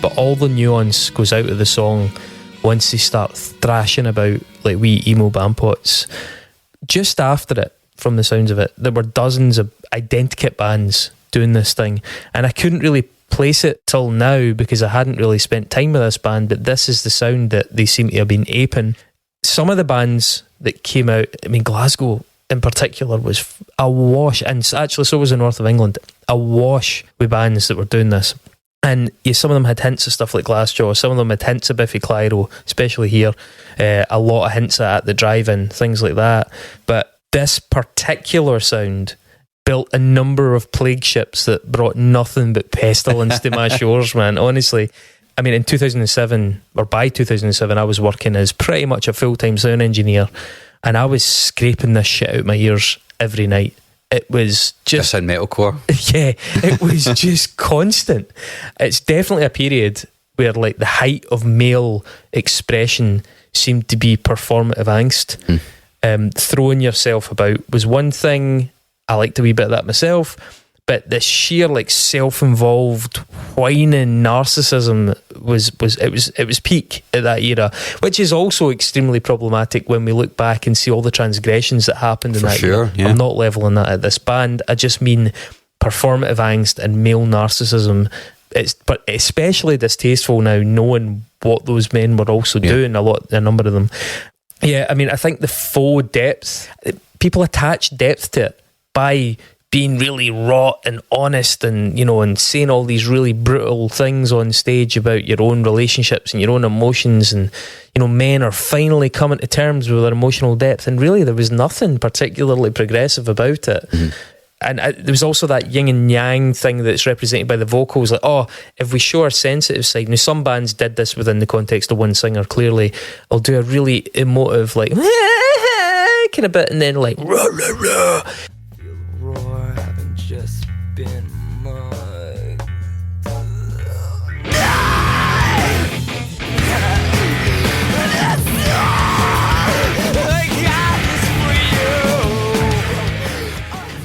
But all the nuance goes out of the song once they start thrashing about like wee emo bandpots. Just after it, from the sounds of it, there were dozens of identikit bands doing this thing, and I couldn't really place it till now because I hadn't really spent time with this band, but this is the sound that they seem to have been aping. Some of the bands that came out, I mean, Glasgow in particular was awash, and actually so was the north of England, awash with bands that were doing this. And yeah, some of them had hints of stuff like Glassjaw, some of them had hints of Biffy Clyro, especially here, a lot of hints at the drive-in, things like that. But this particular sound built a number of plague ships that brought nothing but pestilence to my shores, man. Honestly, I mean, in 2007, or by 2007, I was working as pretty much a full-time sound engineer, and I was scraping this shit out my ears every night. It was just... in metalcore. Yeah, it was just constant. It's definitely a period where like the height of male expression seemed to be performative angst. Throwing yourself about was one thing. I liked a wee bit of that myself, but the sheer like self-involved whining narcissism was peak at that era, which is also extremely problematic when we look back and see all the transgressions that happened in that era. Yeah. I'm not leveling that at this band. I just mean performative angst and male narcissism. But especially distasteful now, knowing what those men were also doing. A number of them. Yeah, I mean, I think the faux depth, people attach depth to it by being really raw and honest, and you know, and saying all these really brutal things on stage about your own relationships and your own emotions, and you know, men are finally coming to terms with their emotional depth, and really there was nothing particularly progressive about it. And there was also that yin and yang thing that's represented by the vocals, like, oh, if we show our sensitive side, now some bands did this within the context of one singer, clearly they'll do a really emotive like kind of bit, and then like rah, rah, rah. Roar haven't just been mugged.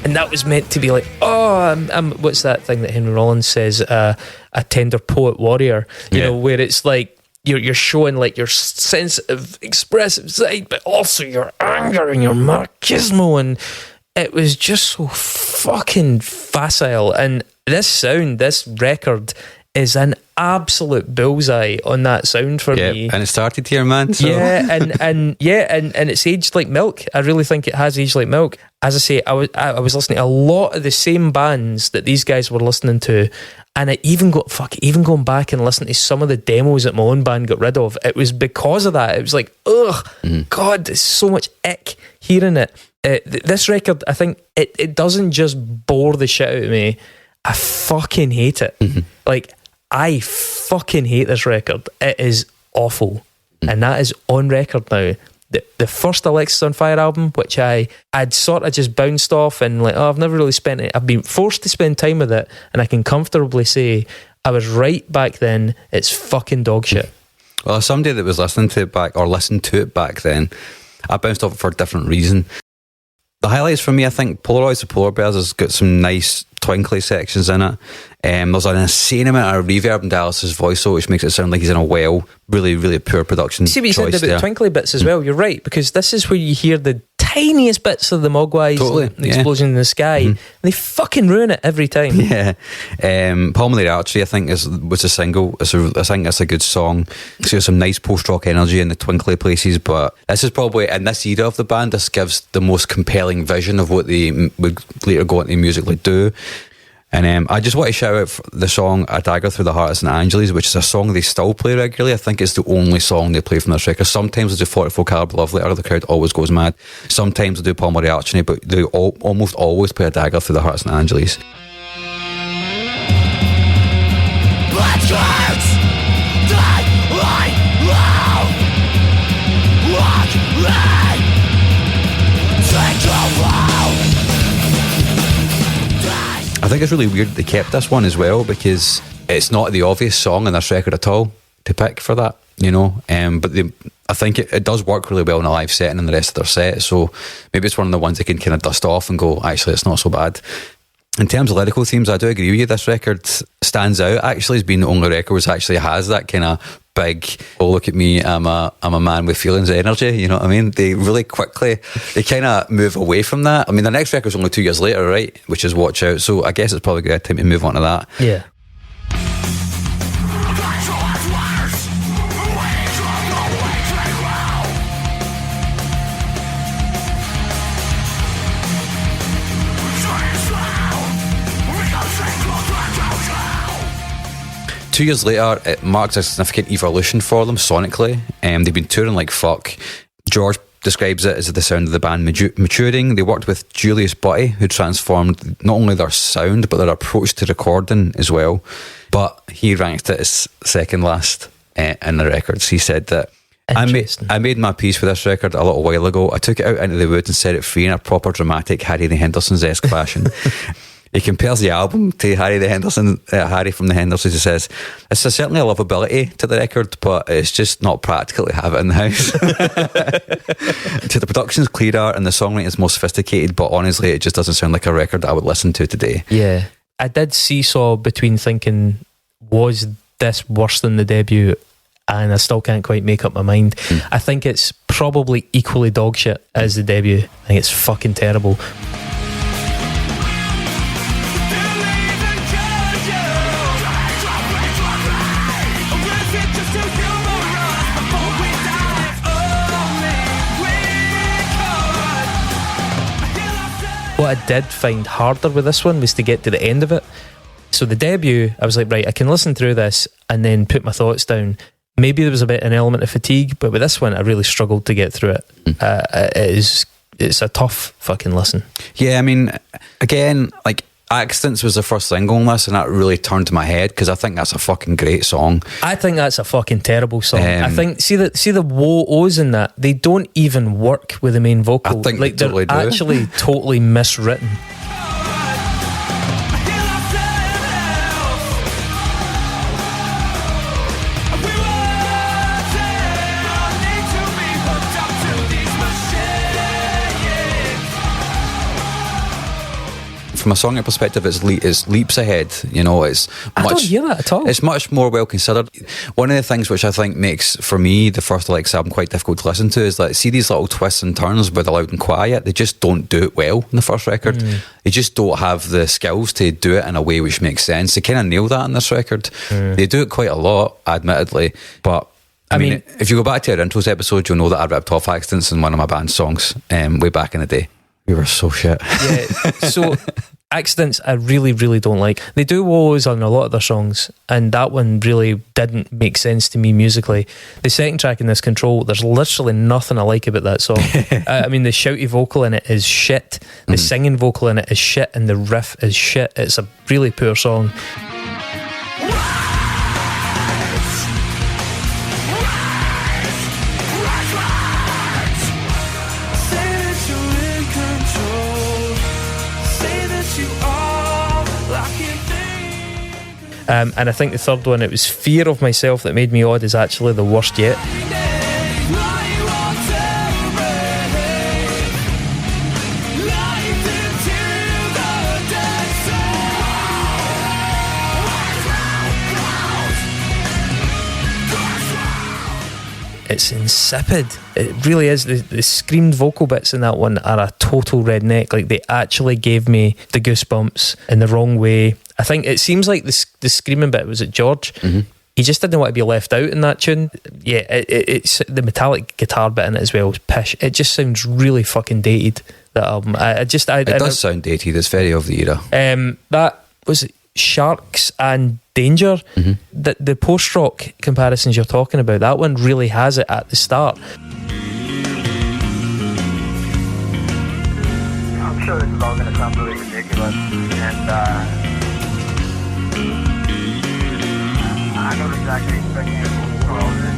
And that was meant to be like, oh, I'm what's that thing that Henry Rollins says, a tender poet warrior, you know, where it's like you're showing like your sensitive, expressive side, but also your anger and your machismo, and it was just so fucking facile. And this sound, this record, is an absolute bullseye on that sound for me. And it started here, man. So. And it's aged like milk. I really think it has aged like milk. As I say, I was listening to a lot of the same bands that these guys were listening to, and I even going back and listening to some of the demos that my own band got rid of. It was because of that. It was like, God, there's so much ick hearing it. This record, I think it doesn't just bore the shit out of me. I fucking hate it. Like, I fucking hate this record. It is awful. And that is on record now. The first Alexisonfire album, which I'd sort of just bounced off and like, I've never really spent it. I've been forced to spend time with it, and I can comfortably say I was right back then. It's fucking dog shit. Well, as somebody that was listened to it back then, I bounced off it for a different reason. The highlights for me, I think Polaroids of Polar Bears has got some nice twinkly sections in it. There's an insane amount of reverb in Dallas's voice, which makes it sound like he's in a well. Really, really poor production. See what you said about there. Twinkly bits as well. You're right, because this is where you hear the tiniest bits of the Mogwai's explosion in the sky. And they fucking ruin it every time. Yeah. Pulmonary Artery, I think, was a single. I think it's a good song. It's got some nice post-rock energy in the twinkly places, but this is probably, in this era of the band, this gives the most compelling vision of what they would later go into musically do. And I just want to shout out the song A Dagger Through the Heart of St. Angeles, which is a song they still play regularly. I think it's the only song they play from this record. Sometimes they do 44 Caliber Love Letter, the crowd always goes mad. Sometimes they do Pulmonary Archony, but they almost always play A Dagger Through the Heart of St. Angeles. Blood clouds, die like love. Walk right, take control. I think it's really weird they kept this one as well, because it's not the obvious song in this record at all to pick for that, you know. But I think it does work really well in a live setting and the rest of their set, so maybe it's one of the ones they can kind of dust off and go, actually, it's not so bad. In terms of lyrical themes, I do agree with you. This record stands out actually as being the only record which actually has that kind of big, oh look at me, I'm a man with feelings energy, you know what I mean? They really quickly, they kind of move away from that. I mean, the next record's only 2 years later, right? Which is Watch Out, so I guess it's probably a good time to move on to that. Yeah. Two years later, it marks a significant evolution for them sonically. They've been touring like fuck. George describes it as the sound of the band maturing. They worked with Julius Butty, who transformed not only their sound but their approach to recording as well. But he ranked it as second last in the records. He said that I made my peace with this record a little while ago. I took it out into the woods and set it free in a proper dramatic Harry the Hendersons-esque fashion. He compares the album to Harry from the Hendersons. He says, it's certainly a lovability to the record, but it's just not practical to have it in the house. To the production's clearer and the songwriting is more sophisticated, but honestly, it just doesn't sound like a record that I would listen to today. Yeah. I did seesaw between thinking, was this worse than the debut? And I still can't quite make up my mind. I think it's probably equally dog shit as the debut. I think it's fucking terrible. What I did find harder with this one was to get to the end of it. So the debut, I was like, right, I can listen through this and then put my thoughts down. Maybe there was an element of fatigue, but with this one, I really struggled to get through it. It's a tough fucking listen. Yeah, I mean, again, like, Accidents was the first single on this, and that really turned to my head because I think that's a fucking great song. I think that's a fucking terrible song. I think see the woe-ohs in that, they don't even work with the main vocal. I think like they totally they're actually totally miswritten. From from a songwriting perspective, it's leaps ahead. You know, it's I don't hear that at all. It's much more well considered. One of the things which I think makes, for me, the first Alexis album quite difficult to listen to is like, see these little twists and turns with the loud and quiet. They just don't do it well in the first record. They just don't have the skills to do it in a way which makes sense. They kind of nail that in this record. They do it quite a lot, admittedly, but I mean, if you go back to our intros episode, you'll know that I ripped off Accidents in one of my band's songs way back in the day. We were so shit. Yeah, so Accidents I really, really don't like. They do woes on a lot of their songs, and that one really didn't make sense to me musically. The second track in this, Control, there's literally nothing I like about that song. I mean, the shouty vocal in it is shit, the singing vocal in it is shit, and the riff is shit. It's a really poor song. And I think the third one, it was Fear of Myself That Made Me Odd, is actually the worst yet. It's insipid. It really is. The screamed vocal bits in that one are a total redneck. Like, they actually gave me the goosebumps in the wrong way. I think it seems like the screaming bit was at George. He just didn't want to be left out in that tune. Yeah, it's the metallic guitar bit in it as well is pish. It just sounds really fucking dated, that album. It does sound dated. It's very of the era. That was Sharks and Danger. The post-rock comparisons you're talking about, that one really has it at the start. I'm sure this is all going to sound really ridiculous, and I don't exactly expect you to for all this.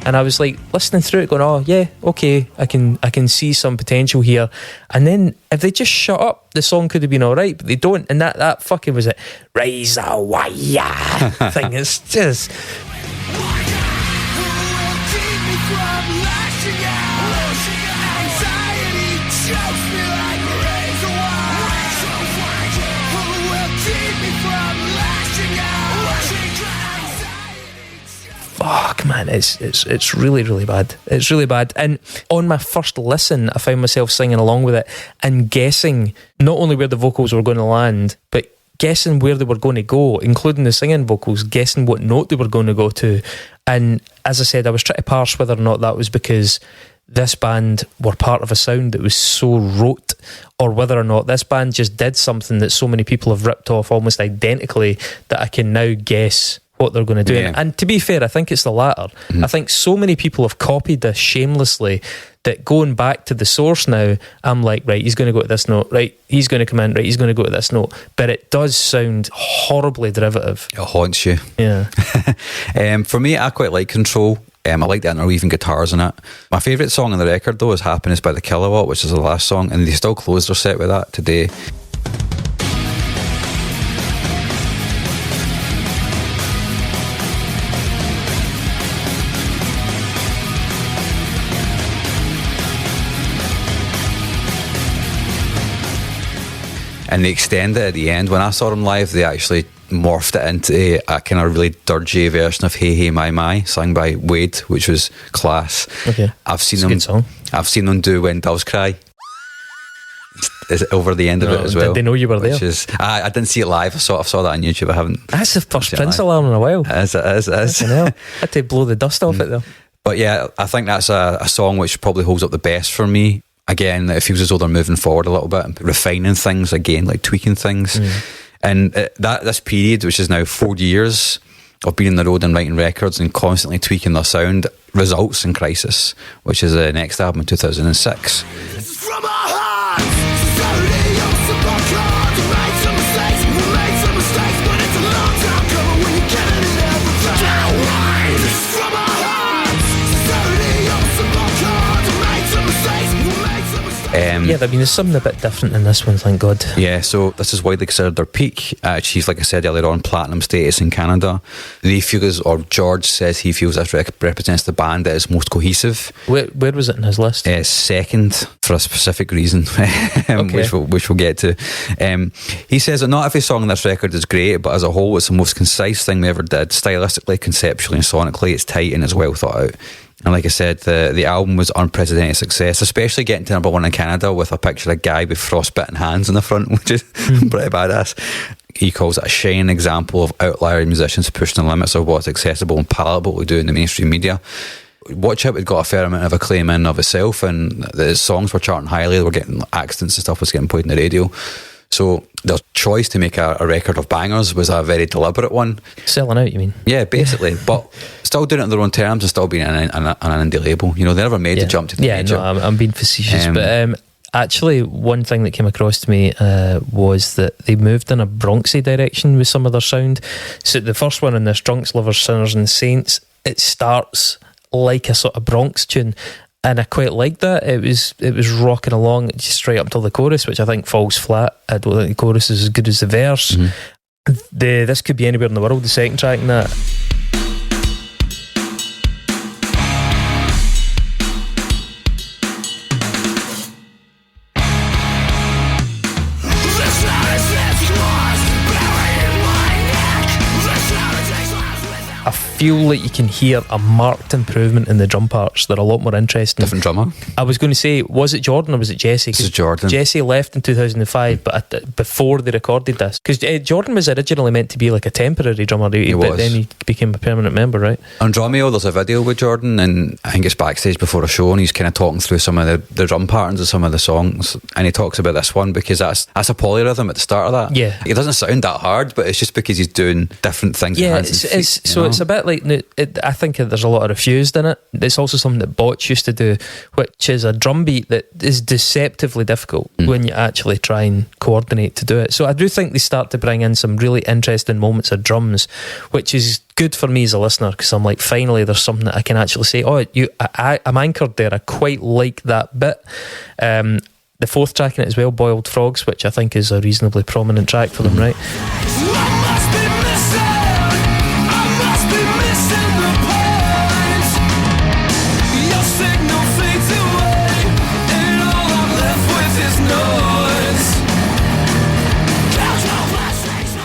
And I was like listening through it going, oh yeah, okay, I can see some potential here. And then if they just shut up, the song could have been alright, but they don't. And that fucking was it. Raise a wire thing. It's just fuck, man, it's really, really bad. It's really bad. And on my first listen, I found myself singing along with it and guessing not only where the vocals were going to land, but guessing where they were going to go, including the singing vocals, guessing what note they were going to go to. And as I said, I was trying to parse whether or not that was because this band were part of a sound that was so rote, or whether or not this band just did something that so many people have ripped off almost identically that I can now guess what they're going to do. Yeah. And to be fair, I think it's the latter. I think so many people have copied this shamelessly that going back to the source now, I'm like, right, he's going to go to this note, right, he's going to come in, right, he's going to go to this note. But it does sound horribly derivative. It haunts you. Yeah. For me, I quite like Control. I like the interweaving guitars in it. My favourite song on the record, though, is Happiness by the Kilowatt, which is the last song, and they still close their set with that today. And they extend it at the end. When I saw them live, they actually morphed it into a kind of really dirgy version of Hey Hey My My, sung by Wade, which was class. Okay. I've seen It's them. a good song. I've seen them do When Doves Cry. Is over the end of it as well. Did they know you were there? I didn't see it live. I saw that on YouTube. I haven't. That's the first seen it Prince live. alarm in a while. It is. Fucking hell. I had to blow the dust off it though. But yeah, I think that's a song which probably holds up the best for me. Again, it feels as though they're moving forward a little bit and refining things again, like tweaking things. And this period, which is now 4 years of being on the road and writing records and constantly tweaking their sound, results in Crisis, which is the next album in 2006. From our hearts, society also broke hearts. We made some mistakes, but it's a long time coming when you can't never try. From our hearts, society also broke hearts. We made some mistakes, There's something a bit different in this one, thank God. Yeah, so this is widely considered their peak. Achieved, like I said earlier on, platinum status in Canada. George says he feels this represents the band that is most cohesive. Where was it in his list? Second, for a specific reason, Okay. which we'll get to. He says that not every song on this record is great, but as a whole, it's the most concise thing we ever did. Stylistically, conceptually, and sonically, it's tight and it's well thought out. And like I said, the album was unprecedented success, especially getting to number one in Canada with a picture of a guy with frostbitten hands in the front, which is pretty badass. He calls it a shining example of outlier musicians pushing the limits of what's accessible and palatable to do in the mainstream media. Watch Out had got a fair amount of acclaim in of itself, and the songs were charting highly. They were getting accidents and stuff was getting played on the radio. So their choice to make a record of bangers was a very deliberate one. Selling out, you mean? Yeah, basically. But still doing it on their own terms and still being an indie label. You know, they never made the jump to the major. Yeah, no, I'm being facetious. But actually, one thing that came across to me was that they moved in a Bronxy direction with some of their sound. So the first one in this, Drunks, Lovers, Sinners and Saints, it starts like a sort of Bronx tune. And I quite liked that. It was rocking along just straight up until the chorus, which I think falls flat. I don't think the chorus is as good as the verse. Mm-hmm. This Could Be Anywhere in the World, the second track in that. I feel like you can hear a marked improvement in the drum parts. They're a lot more interesting. Different drummer. I was going to say, was it Jordan or was it Jesse? This is Jordan. Jesse left in 2005, but before they recorded this, because Jordan was originally meant to be like a temporary drummer, but then he became a permanent member, right? On Drumeo, there's a video with Jordan, and I think it's backstage before a show, and he's kind of talking through some of the drum patterns of some of the songs, and he talks about this one because that's a polyrhythm at the start of that. Yeah, it doesn't sound that hard, but it's just because he's doing different things. Yeah, it's a bit like, I think there's a lot of refused in it. It's also something that Botch used to do, which is a drum beat that is deceptively difficult when you actually try and coordinate to do it. So I do think they start to bring in some really interesting moments of drums, which is good for me as a listener, because I'm like, finally there's something that I can actually say, I'm anchored there. I quite like that bit. The fourth track in it as well, Boiled Frogs, which I think is a reasonably prominent track for them, right?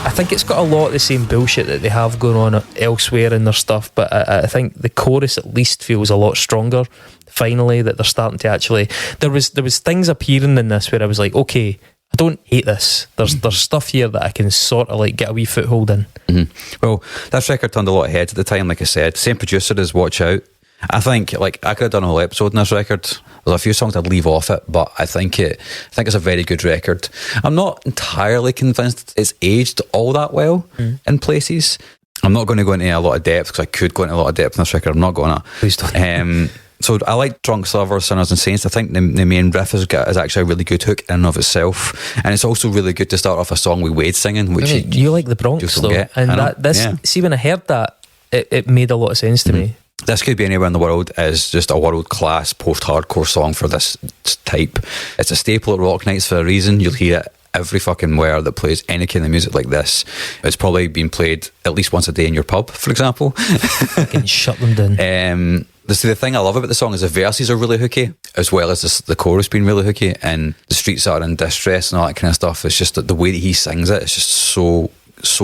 I think it's got a lot of the same bullshit that they have going on elsewhere in their stuff, but I think the chorus at least feels a lot stronger. Finally, that they're starting to actually. There was things appearing in this where I was like, okay, I don't hate this. There's stuff here that I can sort of like get a wee foothold in. Mm-hmm. Well, this record turned a lot of heads at the time. Like I said, same producer as Watch Out. I think I could have done a whole episode on this record. There's a few songs I'd leave off it, but I think it's a very good record. I'm not entirely convinced it's aged all that well in places. I'm not going to go into a lot of depth because I could go into a lot of depth in this record. I'm not going to. Please don't. So I like Drunks, Lovers, Sinners and Saints. I think the main riff is actually a really good hook in and of itself, and it's also really good to start off a song with Wade singing, which you like the Bronx though, and see, when I heard that, it made a lot of sense to me. This Could Be Anywhere in the World is just a world-class post-hardcore song for this type. It's a staple at rock nights for a reason. You'll hear it every fucking where that plays any kind of music like this. It's probably been played at least once a day in your pub, for example. Fucking shut them down. The thing I love about the song is the verses are really hooky, as well as the chorus being really hooky, and the streets are in distress and all that kind of stuff. It's just that the way that he sings it's just so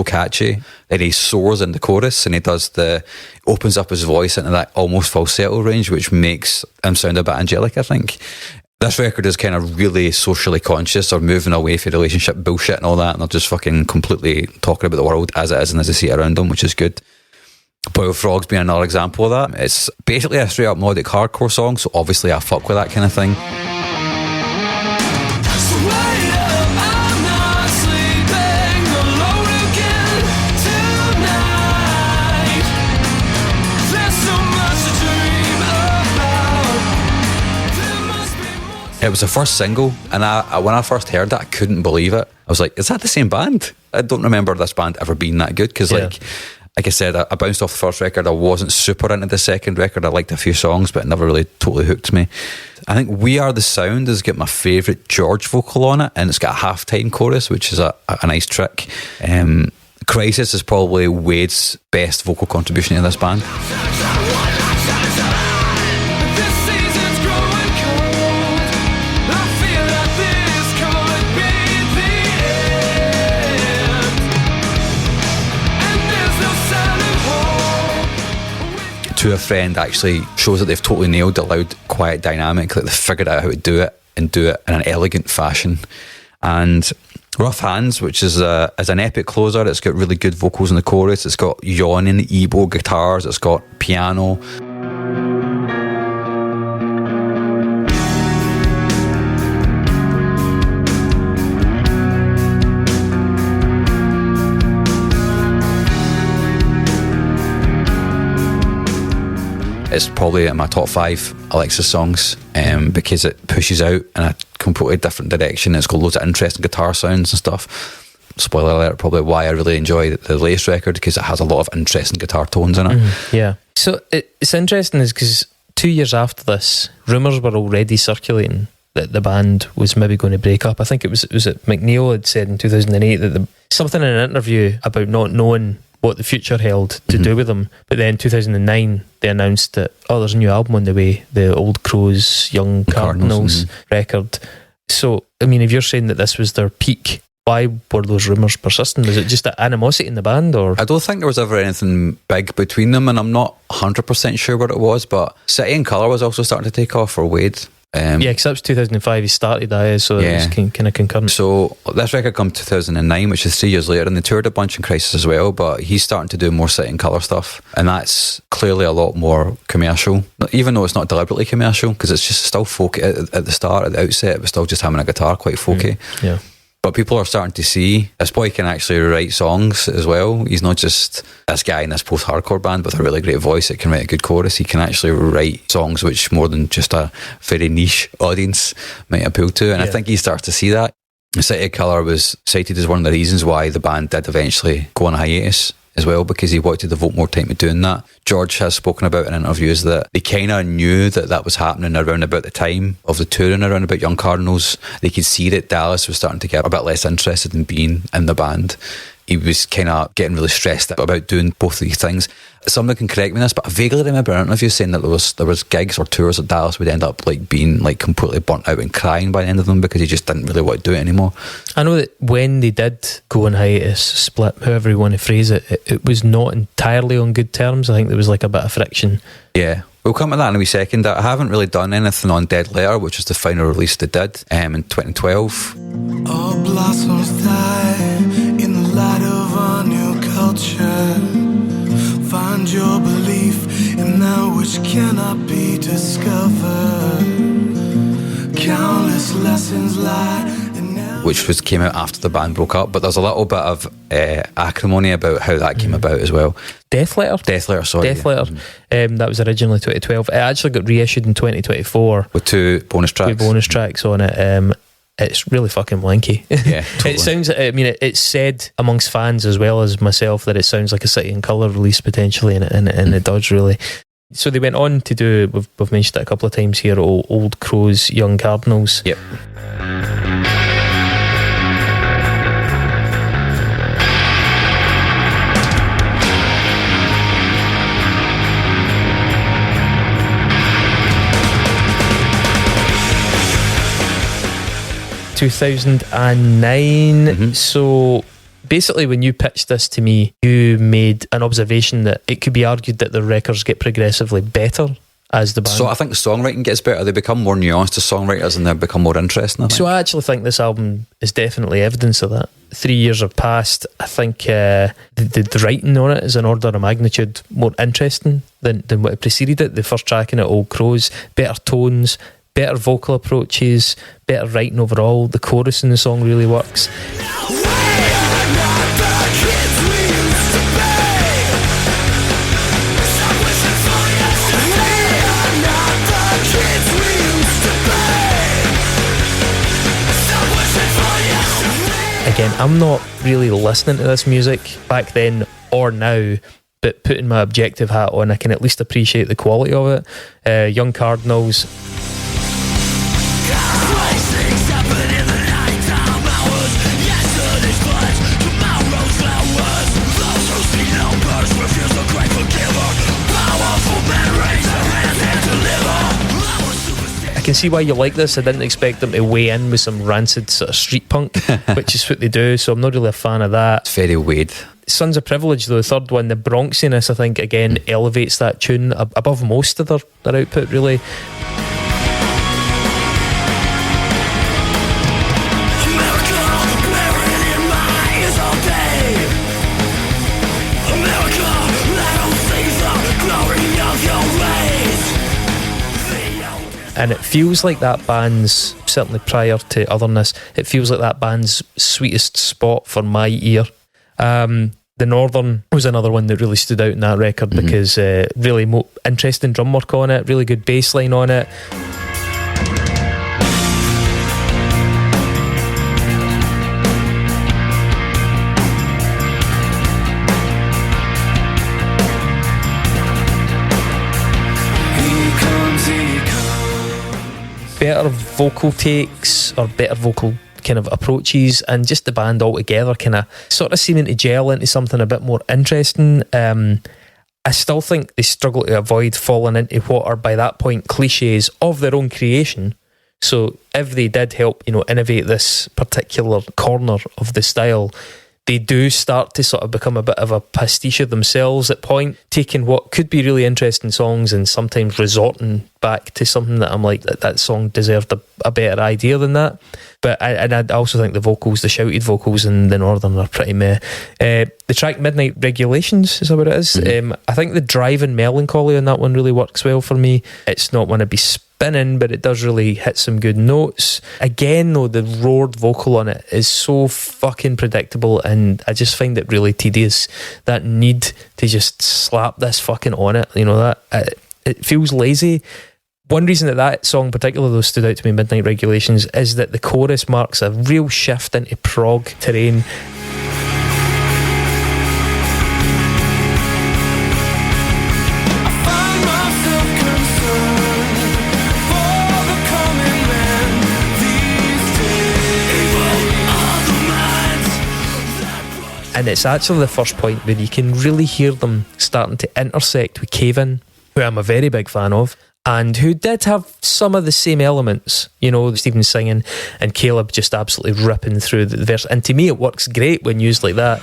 catchy. And he soars in the chorus, and he opens up his voice into that almost falsetto range, which makes him sound a bit angelic, I think. This record is kind of really socially conscious, or moving away from relationship bullshit and all that, and they're just fucking completely talking about the world as it is and as they see it around them, which is good. Boiled Frogs being another example of that. It's basically a straight up melodic hardcore song, so obviously I fuck with that kind of thing. It was the first single, and when I first heard that, I couldn't believe it. I was like, is that the same band? I don't remember this band ever being that good, because Like I said, I bounced off the first record. I wasn't super into the second record. I liked a few songs, but it never really totally hooked me. I think We Are the Sound has got my favourite George vocal on it, and it's got a half-time chorus, which is a nice trick. Crisis is probably Wade's best vocal contribution in this band. To a Friend actually shows that they've totally nailed the loud, quiet dynamic, that they've figured out how to do it and do it in an elegant fashion. And Rough Hands, which is an epic closer. It's got really good vocals in the chorus. It's got yawning Ebo guitars. It's got piano. It's probably in my top 5 Alexis songs because it pushes out in a completely different direction. It's got loads of interesting guitar sounds and stuff. Spoiler alert, probably why I really enjoy the latest record, because it has a lot of interesting guitar tones in it. Yeah. So it's interesting is because 2 years after this, rumours were already circulating that the band was maybe going to break up. I think it was McNeil had said in 2008 that something in an interview about not knowing what the future held to do with them. But then 2009 they announced that there's a new album on the way, the Old Crows Young Cardinals record. So I mean, if you're saying that this was their peak, why were those rumours persisting? Was it just that animosity in the band, or? I don't think there was ever anything big between them, and I'm not 100% sure what it was, but City and Colour was also starting to take off for Wade. Yeah, because that was 2005 he started that, so it was kind of concurrent. So this record come 2009, which is 3 years later, and they toured a bunch in Crisis as well, but he's starting to do more City and Colour stuff, and that's clearly a lot more commercial, even though it's not deliberately commercial, because it's just still folk at the start, at the outset. It was still just having a guitar, quite folky. Yeah. But people are starting to see this boy can actually write songs as well. He's not just this guy in this post-hardcore band with a really great voice that can write a good chorus. He can actually write songs which more than just a very niche audience might appeal to. And I think he starts to see that. City of Colour was cited as one of the reasons why the band did eventually go on hiatus as well, because he wanted to devote more time to doing that. George has spoken about in interviews that they kind of knew that was happening around about the time of the touring around about Young Cardinals. They could see that Dallas was starting to get a bit less interested in being in the band. He was kind of getting really stressed about doing both of these things. Someone can correct me on this, but I vaguely remember an interview saying that there was gigs or tours at Dallas would end up like being like completely burnt out and crying by the end of them because he just didn't really want to do it anymore. I know that when they did go on hiatus, split, however you want to phrase it, it was not entirely on good terms. I think there was like a bit of friction. Yeah. We'll come to that in a wee second. I haven't really done anything on Dead Letter, which was the final release they did in 2012. All blossoms die in the light of our new culture. Find your belief in that which cannot be discovered. Countless lessons lie. Which came out after the band broke up, but there's a little bit of acrimony about how that came about as well. Death Letter, sorry. Death Letter. That was originally 2012. It actually got reissued in 2024 with 2 bonus tracks on it. It's really fucking wanky. Yeah, totally. It sounds. I mean, it's said amongst fans as well as myself that it sounds like a City and Colour release potentially, and it does really. So they went on to do. We've mentioned it a couple of times here. Old Crows, Young Cardinals. Yep. 2009. So basically when you pitched this to me, you made an observation that it could be argued that the records get progressively better as the band. So I think the songwriting gets better. They become more nuanced as songwriters and they become more interesting, I think. So I actually think this album is definitely evidence of that. 3 years have passed. I think the writing on it is an order of magnitude more interesting than what it preceded it. The first track in it, Old Crows, better tones, better vocal approaches, better writing overall. The chorus in the song really works. Again, I'm not really listening to this music back then or now, but putting my objective hat on, I can at least appreciate the quality of it. Young Cardinals. I can see why you like this. I didn't expect them to weigh in with some rancid sort of street punk, which is what they do, so I'm not really a fan of that. It's very Wade. Sons of Privilege, though, the third one, the Bronxiness, I think, again, elevates that tune above most of their output, really. And it feels like that band's, certainly prior to Otherness, it feels like that band's sweetest spot for my ear. The Northern was another one that really stood out in that record because really interesting drum work on it, really good bass line on it. Better vocal takes or better vocal kind of approaches, and just the band altogether kind of sort of seeming to gel into something a bit more interesting. I still think they struggle to avoid falling into what are by that point cliches of their own creation. So if they did help, innovate this particular corner of the style, they do start to sort of become a bit of a pastiche of themselves at point, taking what could be really interesting songs and sometimes resorting back to something that I'm like, that song deserved a better idea than that. But I also think the vocals, the shouted vocals in the Northern are pretty meh. The track Midnight Regulations, is that what it is? I think the drive and melancholy on that one really works well for me. It's not one to be spinning, but it does really hit some good notes. Again, though, the roared vocal on it is so fucking predictable, and I just find it really tedious. That need to just slap this fucking on it, it feels lazy. One reason that song in particular, though, stood out to me, Midnight Regulations, is that the chorus marks a real shift into prog terrain. And it's actually the first point where you can really hear them starting to intersect with Caven, who I'm a very big fan of, and who did have some of the same elements, Stephen singing and Caleb just absolutely ripping through the verse. And to me, it works great when used like that.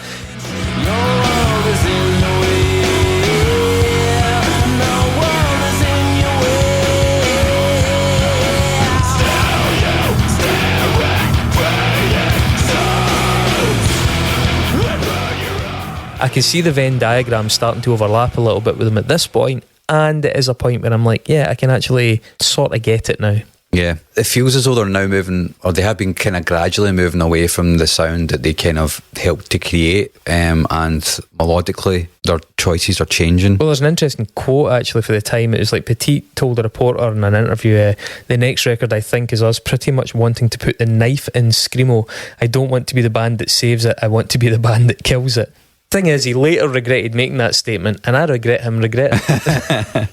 I can see the Venn diagram starting to overlap a little bit with them at this point, and it is a point where I'm like, yeah, I can actually sort of get it now. Yeah, it feels as though they're now moving, or they have been kind of gradually moving away from the sound that they kind of helped to create, and melodically their choices are changing. Well, there's an interesting quote actually for the time. It was like Pettit told a reporter in an interview, the next record I think is us pretty much wanting to put the knife in Screamo. I don't want to be the band that saves it, I want to be the band that kills it. Thing is, he later regretted making that statement, and I regret him regretting it.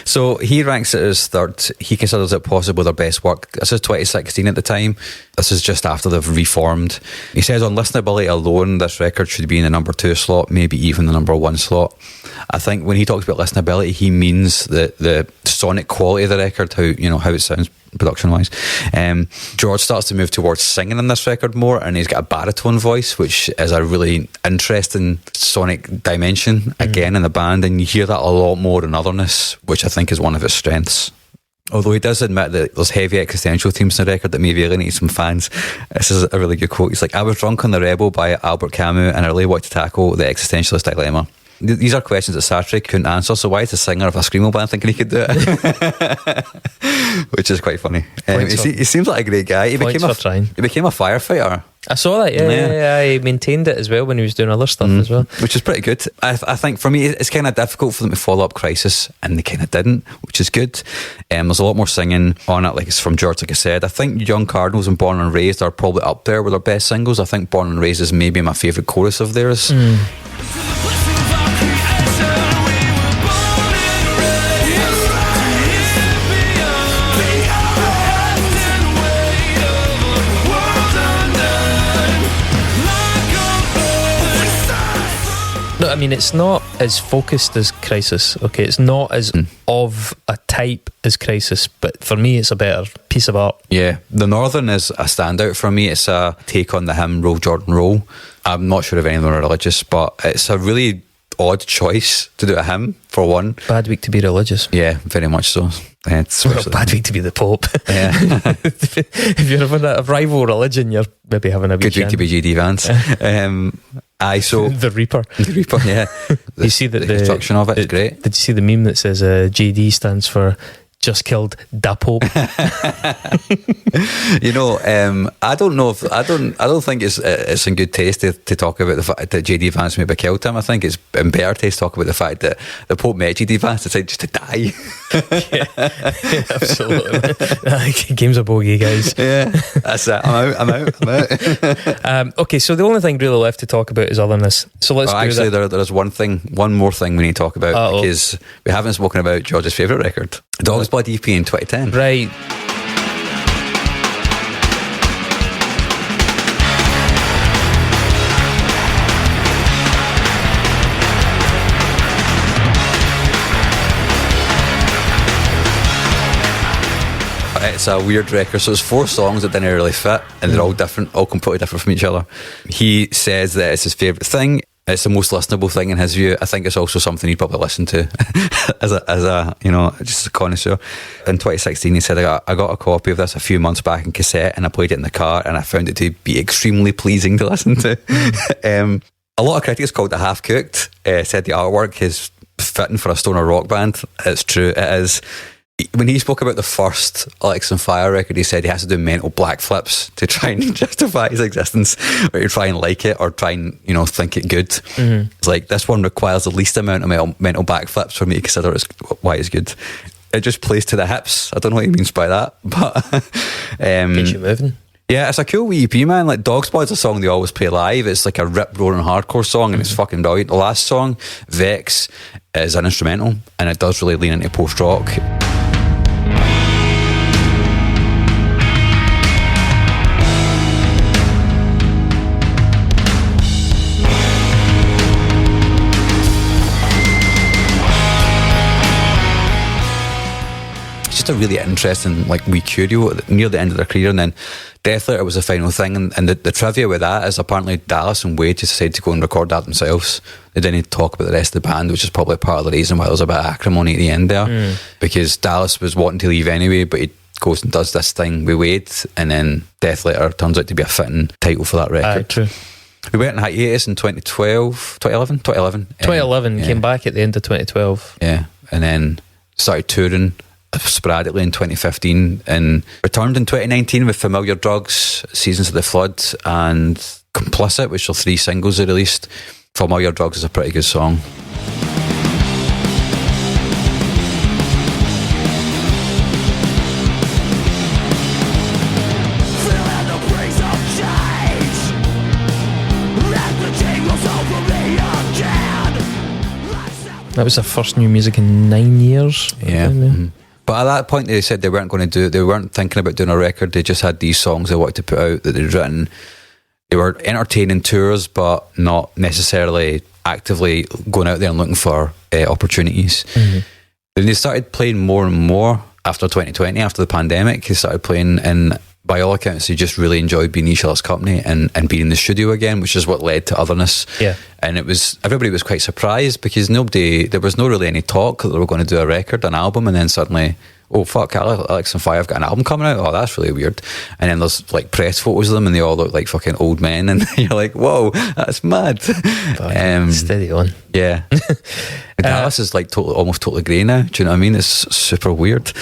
So he ranks it as third. He considers it possibly their best work. This is 2016 at the time. This is just after they've reformed. He says on listenability alone, this record should be in the number 2 slot, maybe even the number 1 slot. I think when he talks about listenability, he means the sonic quality of the record, how it sounds production wise. George starts to move towards singing in this record more, and he's got a baritone voice, which is a really interesting sonic dimension again in the band, and you hear that a lot more in Otherness, which I think is one of his strengths. Although he does admit that there's heavy existential themes in the record that maybe alienate some fans. This is a really good quote. He's like, I was drunk on The Rebel by Albert Camus, and I really want to tackle the existentialist dilemma. These are questions that Sartre couldn't answer, so why is the singer of a Screamo band thinking he could do it? Which is quite funny. He seems like a great guy. He became a firefighter. I saw that, yeah. He maintained it as well when he was doing other stuff as well. Which is pretty good. I think for me, it's kind of difficult for them to follow up Crisis, and they kind of didn't, which is good. There's a lot more singing on it, like it's from George, like I said. I think Young Cardinals and Born and Raised are probably up there with their best singles. I think Born and Raised is maybe my favourite chorus of theirs. To the blessing of our creation. I mean, it's not as focused as Crisis, okay? It's not as of a type as Crisis, but for me, it's a better piece of art. Yeah, The Northern is a standout for me. It's a take on the hymn Roll Jordan Roll. I'm not sure if any of them are religious, but it's a really odd choice to do a hymn, for one. Bad week to be religious. Yeah, very much so. It's Well, bad week to be the Pope. Yeah. If you're a rival religion, you're maybe having a wee Good week to be GD Vance. So The Reaper. The Reaper, yeah. You see that the construction of it is great. Did you see the meme that says JD stands for just killed da Pope? You know, I don't know if I don't think it's in good taste to talk about the fact that JD Vance maybe killed him. I think it's in better taste to talk about the fact that the Pope met JD Vance decided just to die. Yeah, absolutely. Game's a bogey, guys. Yeah, that's it. I'm out. Okay, so the only thing really left to talk about is Otherness. So let's actually, there's one more thing we need to talk about, because we haven't spoken about George's favourite record, Dog's Blood EP in 2010. Right. It's a weird record, so it's 4 songs that didn't really fit, and they're all different, all completely different from each other. He says that it's his favourite thing. It's the most listenable thing in his view. I think it's also something he'd probably listen to as a just a connoisseur. In 2016, he said, I got a copy of this a few months back in cassette, and I played it in the car, and I found it to be extremely pleasing to listen to. A lot of critics called it half-cooked, said the artwork is fitting for a stoner rock band. It's true, it is. When he spoke about the first Alexisonfire record, he said he has to do mental black flips to try and justify his existence, or to try and like it, or try and think it good. Mm-hmm. It's like, this one requires the least amount of mental back flips for me to consider why it's good. It just plays to the hips. I don't know what he means by that, but gets you moving. Yeah, it's a cool wee EP, man. Like, Dog's Blood's a song they always play live. It's like a rip-roaring hardcore song, and it's fucking brilliant. The last song, Vex, is an instrumental, and it does really lean into post-rock. Just a really interesting wee curio near the end of their career, and then Death Letter was the final thing, and the trivia with that is apparently Dallas and Wade just decided to go and record that themselves. They didn't talk about the rest of the band, which is probably part of the reason why there was a bit of acrimony at the end there, because Dallas was wanting to leave anyway, but he goes and does this thing with Wade, and then Death Letter turns out to be a fitting title for that record. True. We went on hiatus in 2011 came back at the end of 2012. Yeah, and then started touring sporadically in 2015, and returned in 2019 with Familiar Drugs, Seasons of the Flood, and Complicit, which are 3 singles they released. Familiar Drugs is a pretty good song. That was their first new music in 9 years. Yeah. Mm-hmm. But at that point, they said they weren't thinking about doing a record. They just had these songs they wanted to put out that they'd written. They were entertaining tours, but not necessarily actively going out there and looking for opportunities. Mm-hmm. Then they started playing more and more after 2020, after the pandemic. They started playing, and by all accounts, they just really enjoyed being each other's company and being in the studio again, which is what led to Otherness. Yeah. And everybody was quite surprised, because there was no really any talk that they were going to do a record, an album, and then suddenly, oh fuck, Alexis Fire have got an album coming out. Oh, that's really weird. And then there's press photos of them, and they all look like fucking old men, and you're like, whoa, that's mad. Steady on. Yeah. Dallas is almost totally grey now. Do you know what I mean? It's super weird.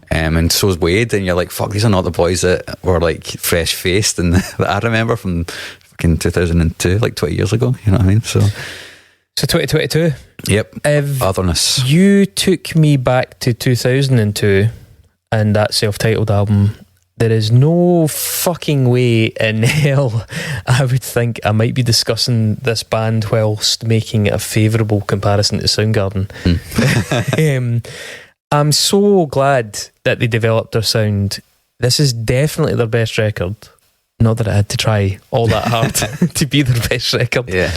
And so's Wade, and you're like, fuck, these are not the boys that were fresh faced and that I remember from fucking 2002, 20 years ago. You know what I mean? So 2022. Yep. Otherness. You took me back to 2002 and that self-titled album. There is no fucking way in hell I would think I might be discussing this band whilst making a favourable comparison to Soundgarden. I'm so glad that they developed their sound. This is definitely their best record. Not that I had to try all that hard to be their best record. Yeah.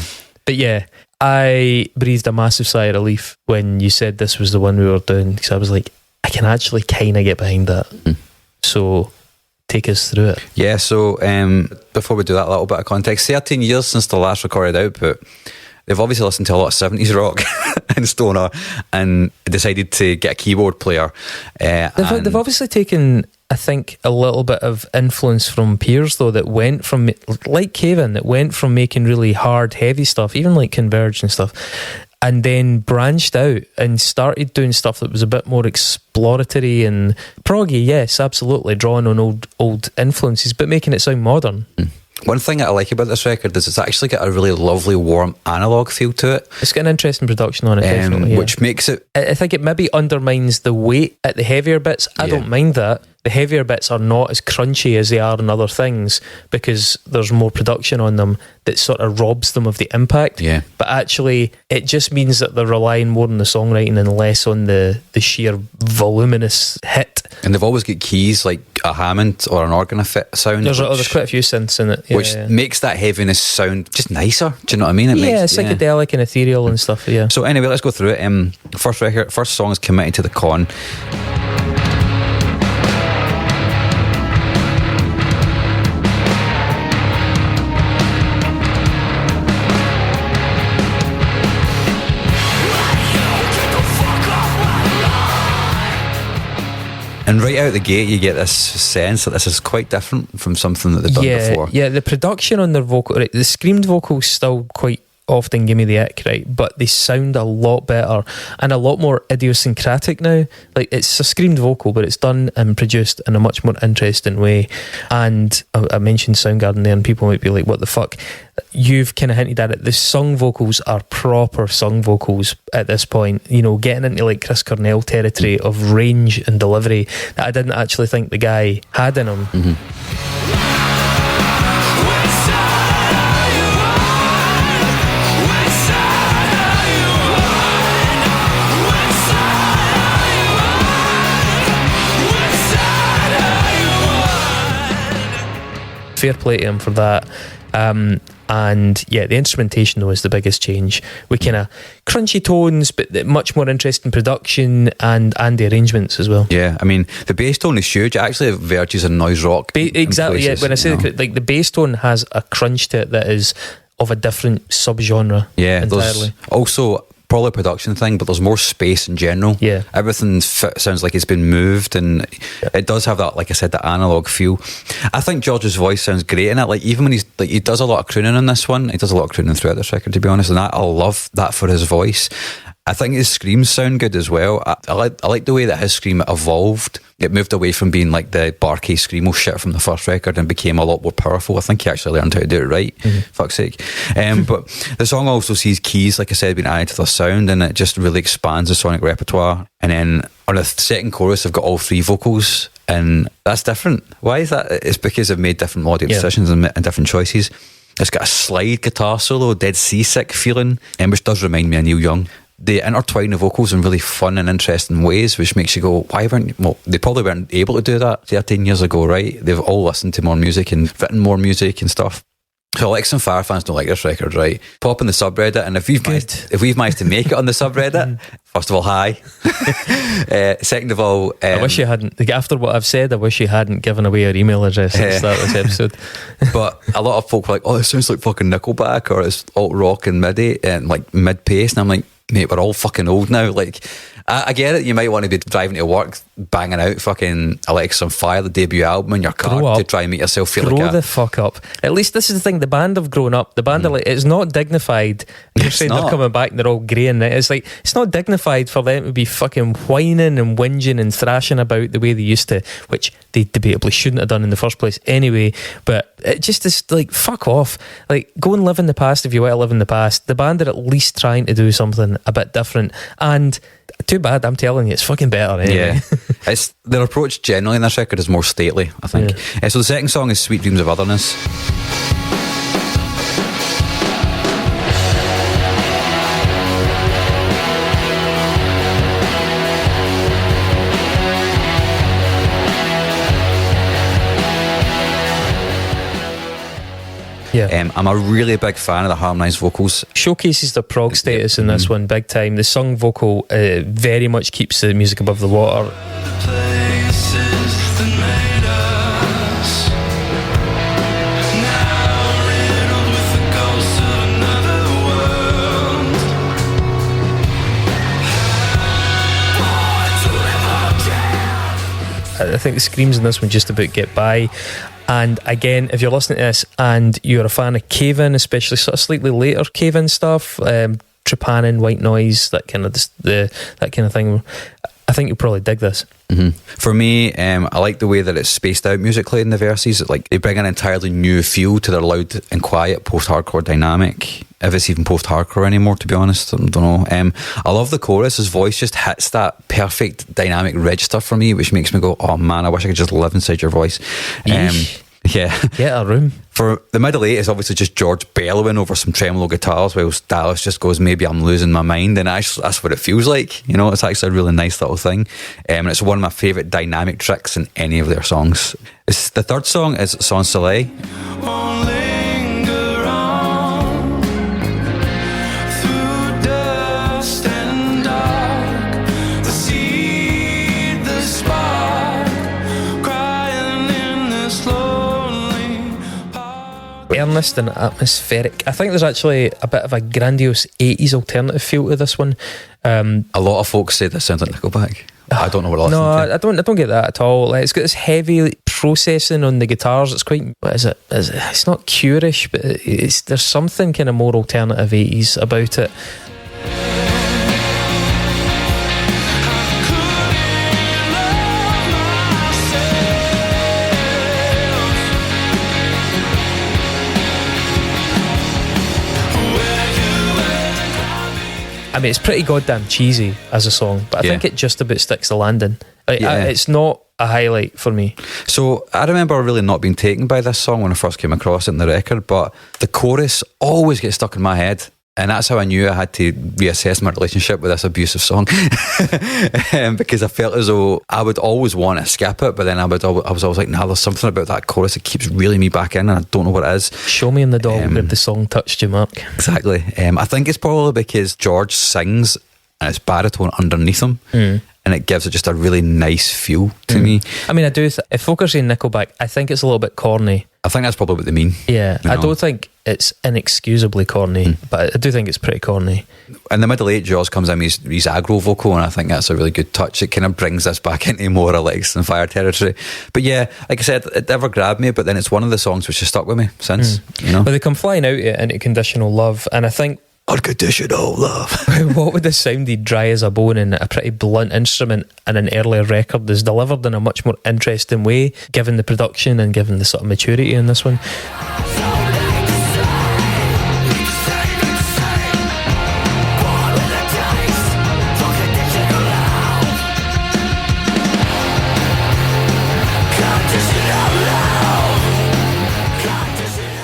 But yeah, I breathed a massive sigh of relief when you said this was the one we were doing, because I was like, I can actually kind of get behind that. So take us through it. Yeah, so before we do that, a little bit of context. 13 years since the last recorded output. They've obviously listened to a lot of 70s rock and stoner and decided to get a keyboard player. They've obviously taken, I think, a little bit of influence from peers, though, that went from, like Cavan, that went from making really hard, heavy stuff, even like Converge and stuff, and then branched out and started doing stuff that was a bit more exploratory and proggy, yes, absolutely, drawing on old influences, but making it sound modern. One thing that I like about this record is it's actually got a really lovely, warm analog feel to it. It's got an interesting production on it, definitely. Yeah. Which makes it... I think it maybe undermines the weight at the heavier bits. I don't mind that. The heavier bits are not as crunchy as they are in other things because there's more production on them that sort of robs them of the impact. Yeah. But actually, it just means that they're relying more on the songwriting and less on the sheer voluminous hit. And they've always got keys like a Hammond or an organ effect sound. There's quite a few synths in it. Which makes that heaviness sound just nicer. Do you know what I mean? Psychedelic and ethereal and stuff, yeah. So anyway, let's go through it. First song is Committed to the Con. And right out the gate, you get this sense that this is quite different from something that they've done before. Yeah, the production on their vocal, right, the screamed vocals still quite often give me the ick, right? But they sound a lot better and a lot more idiosyncratic now. Like, it's a screamed vocal, but it's done and produced in a much more interesting way. And I mentioned Soundgarden there, and people might be like, what the fuck? You've kind of hinted at it. The sung vocals are proper sung vocals at this point, you know, getting into like Chris Cornell territory of range and delivery that I didn't actually think the guy had in him. Fair play to him for that. And yeah, the instrumentation though is the biggest change. We kind of crunchy tones, but much more interesting production and the arrangements as well. Yeah, I mean the bass tone is huge. It actually verges in noise rock. Exactly. Places, yeah, when I say the bass tone has a crunch to it that is of a different subgenre. Yeah, entirely. Also probably a production thing, but there's more space in general. Yeah, everything sounds like it's been moved, and it does have that, like I said, that analog feel. I think George's voice sounds great in it. Like even when he's like, he does a lot of crooning in this one. He does a lot of crooning throughout this record, to be honest, and I love that for his voice. I think his screams sound good as well. I like the way that his scream evolved. It moved away from being like the barky Screamo shit from the first record and became a lot more powerful. I think he actually learned how to do it right. Fuck's sake. But the song also sees keys, like I said, being added to the sound, and it just really expands the sonic repertoire. And then on the second chorus, they've got all three vocals, and that's different. Why is that? It's because they've made different melodic decisions and different choices. It's got a slide guitar solo, dead seasick feeling, which does remind me of Neil Young. They intertwine the vocals in really fun and interesting ways, which makes you go, why weren't... Well, they probably weren't able to do that 13 years ago, right? They've all listened to more music and written more music and stuff. So Alexisonfire fans don't like this record, right? Pop in the subreddit, and if we've managed to make it on the subreddit, first of all, hi. Second of all... I wish you hadn't... After what I've said, I wish you hadn't given away your email address at the start of this episode. But a lot of folk were like, oh, it sounds like fucking Nickelback, or it's alt-rock and midi, and like mid-pace, and I'm like, mate, we're all fucking old now. Like, I get it, you might want to be driving to work banging out fucking Alexisonfire, the debut album, in your car to try and make yourself feel Grow the fuck up. At least this is the thing, the band have grown up. The band are like, it's not dignified. You're saying they're coming back and they're all grey and it's like, it's not dignified for them to be fucking whining and whinging and thrashing about the way they used to, which they debatably shouldn't have done in the first place anyway. But it just is like, fuck off. Like, go and live in the past if you want to live in the past. The band are at least trying to do something a bit different, and too bad, I'm telling you, it's fucking better anyway. Yeah. It's their approach generally in this record is more stately, I think. Yeah. So the second song is Sweet Dreams of Otherness. Yeah. I'm a really big fan of the harmonised vocals. Showcases the prog status in this one big time. The sung vocal very much keeps the music above the water. I think the screams in this one just about get by. And again, if you're listening to this and you're a fan of cave-in, especially sort of slightly later cave-in stuff, Trepanning, White Noise, that kind of that kind of thing, I think you'll probably dig this. Mm-hmm. For me, I like the way that it's spaced out musically in the verses. Like, they bring an entirely new feel to their loud and quiet post-hardcore dynamic. If it's even post-hardcore anymore, to be honest, I don't know. I love the chorus. His voice just hits that perfect dynamic register for me, which makes me go, oh man, I wish I could just live inside your voice. Yeah. Get a room. For the middle eight, it's obviously just George bellowing over some tremolo guitars, whilst Dallas just goes, maybe I'm losing my mind, and actually, that's what it feels like. You know, it's actually a really nice little thing, and it's one of my favourite dynamic tricks in any of their songs. The third song is Sans Soleil. Earnest and atmospheric. I think there's actually a bit of a grandiose 80s alternative feel to this one. A lot of folks say this sounds like Nickelback. I don't know what to listen to. I don't get that at all. Like, it's got this heavy processing on the guitars. It's quite, what is it? It's not curish, but there's something kind of more alternative 80s about it. I mean, it's pretty goddamn cheesy as a song, but I think it just about sticks the landing. It's not a highlight for me. So I remember really not being taken by this song when I first came across it in the record, but the chorus always gets stuck in my head. And that's how I knew I had to reassess my relationship with this abusive song. Because I felt as though I would always want to skip it, but then I was always like, nah, there's something about that chorus that keeps reeling me back in, and I don't know what it is. Show me in the doll where the song touched you, Mark. Exactly. I think it's probably because George sings and it's baritone underneath him. And it gives it just a really nice feel to me. I mean, I do. If folk are saying Nickelback, I think it's a little bit corny. I think that's probably what they mean. Yeah, you know? I don't think it's inexcusably corny, but I do think it's pretty corny. In the middle eight, Jaws comes in with his aggro vocal, and I think that's a really good touch. It kind of brings us back into more Alexisonfire territory. But yeah, like I said, it never grabbed me, but then it's one of the songs which has stuck with me since. You know? But they come flying out into Conditional Love, and I think Unconditional Love. What would have sounded dry as a bone and a pretty blunt instrument in an earlier record is delivered in a much more interesting way, given the production and given the sort of maturity in this one.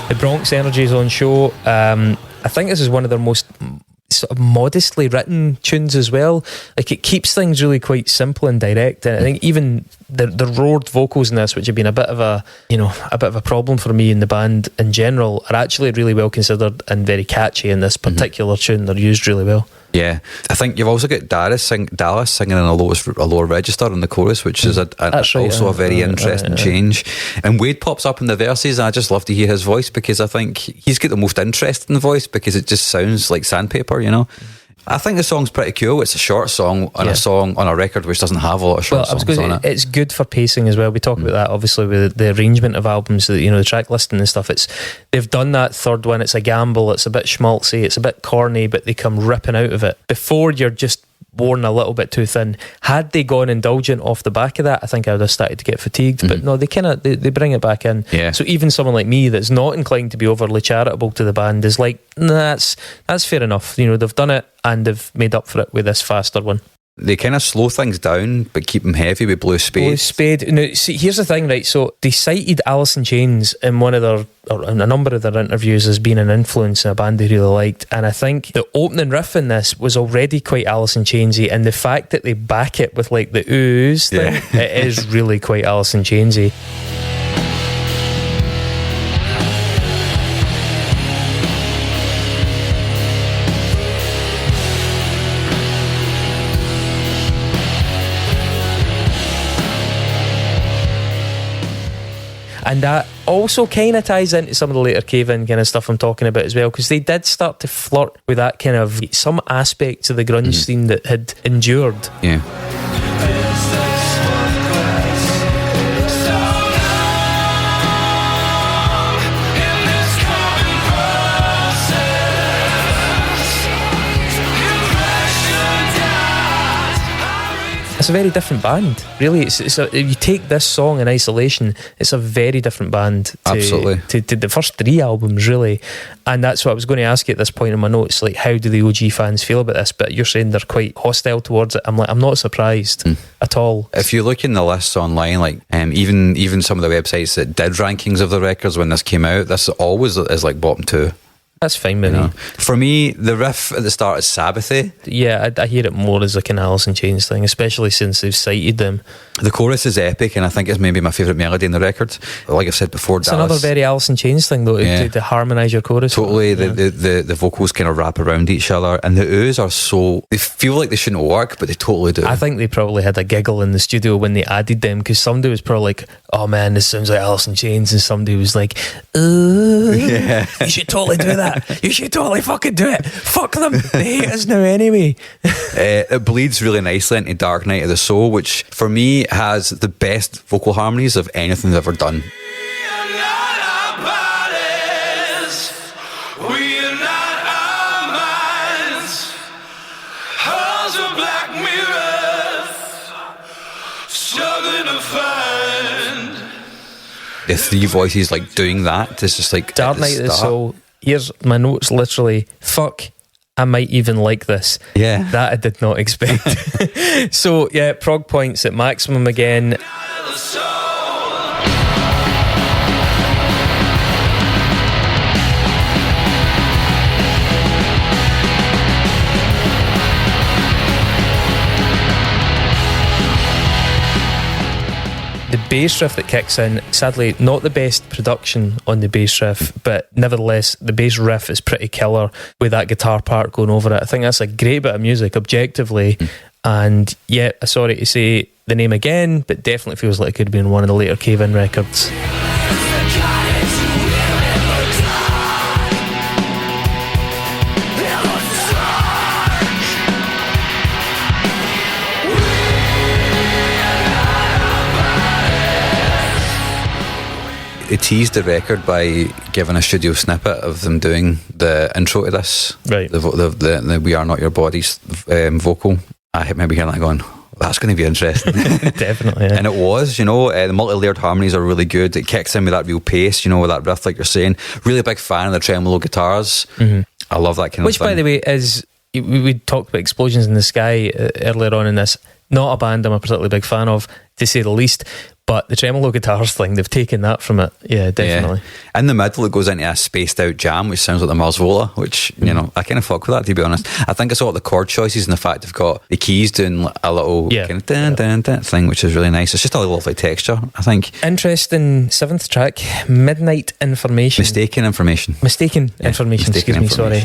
The Bronx energy is on show. I think this is one of their most sort of modestly written tunes as well. Like, it keeps things really quite simple and direct, and I think even the roared vocals in this, which have been a bit of a problem for me in the band in general, are actually really well considered and very catchy in this particular tune. They're used really well. Yeah, I think you've also got Dallas singing in a lower register in the chorus, which is also a very interesting change. And Wade pops up in the verses, and I just love to hear his voice, because I think he's got the most interesting voice, because it just sounds like sandpaper, you know. I think the song's pretty cool. It's a short song on a song on a record which doesn't have a lot of short songs on it. It's good for pacing as well. We talk about that obviously with the arrangement of albums, the track listing and stuff. They've done that third one. It's a gamble. It's a bit schmaltzy. It's a bit corny, but they come ripping out of it before you're just worn a little bit too thin. Had they gone indulgent off the back of that, I think I would have started to get fatigued. But no, they bring it back in. Yeah. So even someone like me that's not inclined to be overly charitable to the band is like, nah, that's fair enough. They've done it and they've made up for it with this faster one. They kind of slow things down but keep them heavy with Blue Spade. Blue Spade. Now, see, here's the thing, right? So they cited Alice in Chains in in a number of their interviews as being an influence in a band they really liked, and I think the opening riff in this was already quite Alice in Chainsy, and the fact that they back it with like the oohs thing, it is really quite Alice in Chainsy. And that also kind of ties into some of the later cave-in kind of stuff I'm talking about as well, because they did start to flirt with that kind of some aspects of the grunge scene that had endured. Yeah. It's a very different band, really. If you take this song in isolation, it's a very different band to the first three albums, really. And that's what I was going to ask you at this point in my notes, like, how do the OG fans feel about this? But you're saying they're quite hostile towards it. I'm not surprised at all. If you look in the lists online, like even some of the websites that did rankings of the records when this came out, this always is like bottom two. That's fine with me. For me, the riff at the start is Sabbathy. Yeah, I hear it more as like an Alice in Chains thing, especially since they've cited them. The chorus is epic, and I think it's maybe my favourite melody in the record. Like I've said before, it's another very Alice in Chains thing, though, to harmonise your chorus. Totally, the vocals kind of wrap around each other, and the oohs are they feel like they shouldn't work, but they totally do. I think they probably had a giggle in the studio when they added them, because somebody was probably like, oh man, this sounds like Alice in Chains, and somebody was like, ooh, you should totally do that. You should totally fucking do it. Fuck them. They hate us now anyway. It bleeds really nicely into Dark Night of the Soul, which for me has the best vocal harmonies of anything they've ever done. The three voices like doing that, it's just like Dark Night of the Soul. Here's my notes, literally. Fuck, I might even like this. Yeah. That I did not expect. So, yeah, prog points at maximum again. The bass riff that kicks in, sadly not the best production on the bass riff, but nevertheless the bass riff is pretty killer with that guitar part going over it. I think that's a great bit of music objectively, and yeah, sorry to say the name again, but definitely feels like it could have been one of the later Cave-In records. They teased the record by giving a studio snippet of them doing the intro to this, right? The We Are Not Your Bodies vocal. I remember hearing that going, that's going to be interesting. Definitely, yeah. And it was, the multi-layered harmonies are really good. It kicks in with that real pace, with that riff, like you're saying. Really big fan of the tremolo guitars. I love that kind of thing. Which, by the way, is, we talked about Explosions in the Sky earlier on in this. Not a band I'm a particularly big fan of, to say the least. But the tremolo guitars thing, they've taken that from it. Yeah, definitely. Yeah. In the middle, it goes into a spaced out jam, which sounds like the Mars Vola, which, I kind of fuck with that, to be honest. I think it's all the chord choices and the fact they've got the keys doing a little kind of dun thing, which is really nice. It's just a lovely texture, I think. Interesting 7th track, Midnight Information. Mistaken Information. Excuse me, sorry.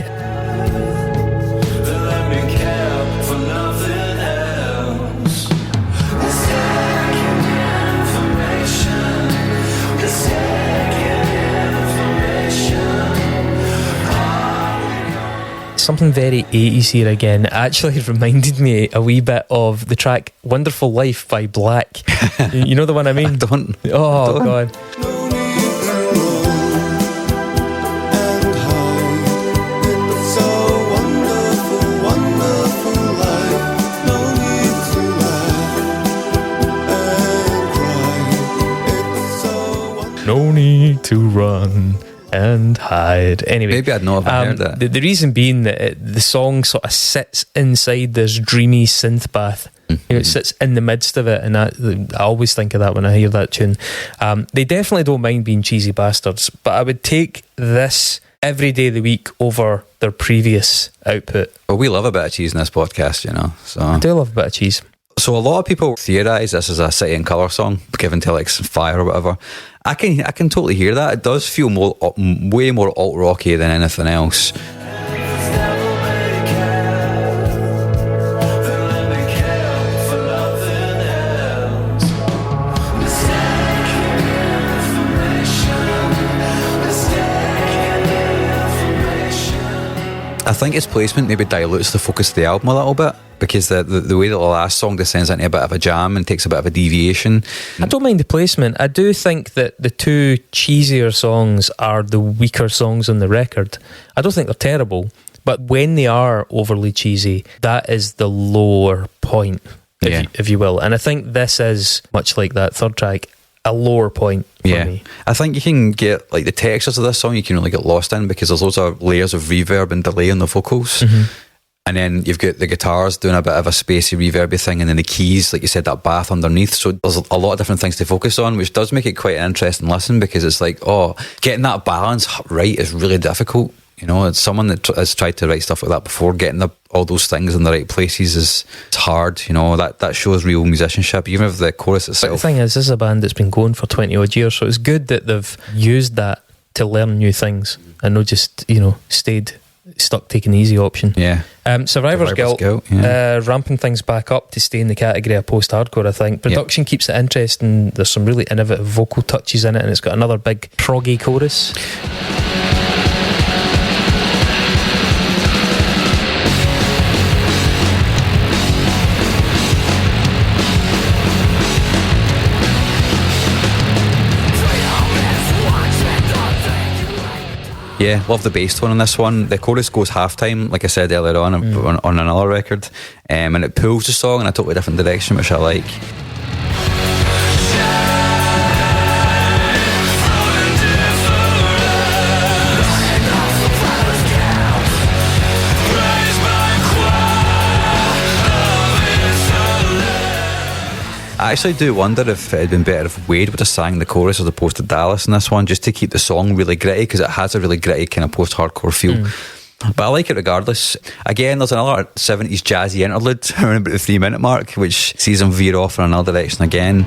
Something very 80s here again. It actually reminded me a wee bit of the track Wonderful Life by Black. You know the one I mean? God. No need to run and hide. Anyway, maybe I'd know if I heard that. The reason being that the song sort of sits inside this dreamy synth bath. It sits in the midst of it, and I always think of that when I hear that tune. They definitely don't mind being cheesy bastards, but I would take this every day of the week over their previous output. Well, we love a bit of cheese in this podcast, So I do love a bit of cheese. So a lot of people theorise this is a City and Colour song given to Alexisonfire or whatever. I can totally hear that. It does feel way more alt-rocky than anything else. I think its placement maybe dilutes the focus of the album a little bit, because the way that the last song descends into a bit of a jam and takes a bit of a deviation. I don't mind the placement. I do think that the two cheesier songs are the weaker songs on the record. I don't think they're terrible, but when they are overly cheesy, that is the lower point, if you will. And I think this is, much like that third track, a lower point for me. I think you can get, like, the textures of this song you can really get lost in, because there's loads of layers of reverb and delay on the vocals. And then you've got the guitars doing a bit of a spacey reverby thing, and then the keys, like you said, that bath underneath. So there's a lot of different things to focus on, which does make it quite an interesting listen, because it's like, getting that balance right is really difficult. You know, it's someone that has tried to write stuff like that before. Getting all those things in the right places is hard. You know, that shows real musicianship, even if the chorus itself. But the thing is, this is a band that's been going for 20 odd years, so it's good that they've used that to learn new things and not just, stayed stuck taking the easy option. Survivor's Guilt, ramping things back up to stay in the category of post-hardcore, I think. Production keeps it interesting. There's some really innovative vocal touches in it, and it's got another big proggy chorus. Yeah, love the bass tone on this one. The chorus goes halftime, like I said earlier on another record, and it pulls the song in a totally different direction, which I like. I actually do wonder if it had been better if Wade would have sang the chorus as opposed to Dallas in this one, just to keep the song really gritty, because it has a really gritty kind of post-hardcore feel. But I like it regardless. Again, there's another 70s jazzy interlude around about the 3-minute mark, which sees them veer off in another direction again.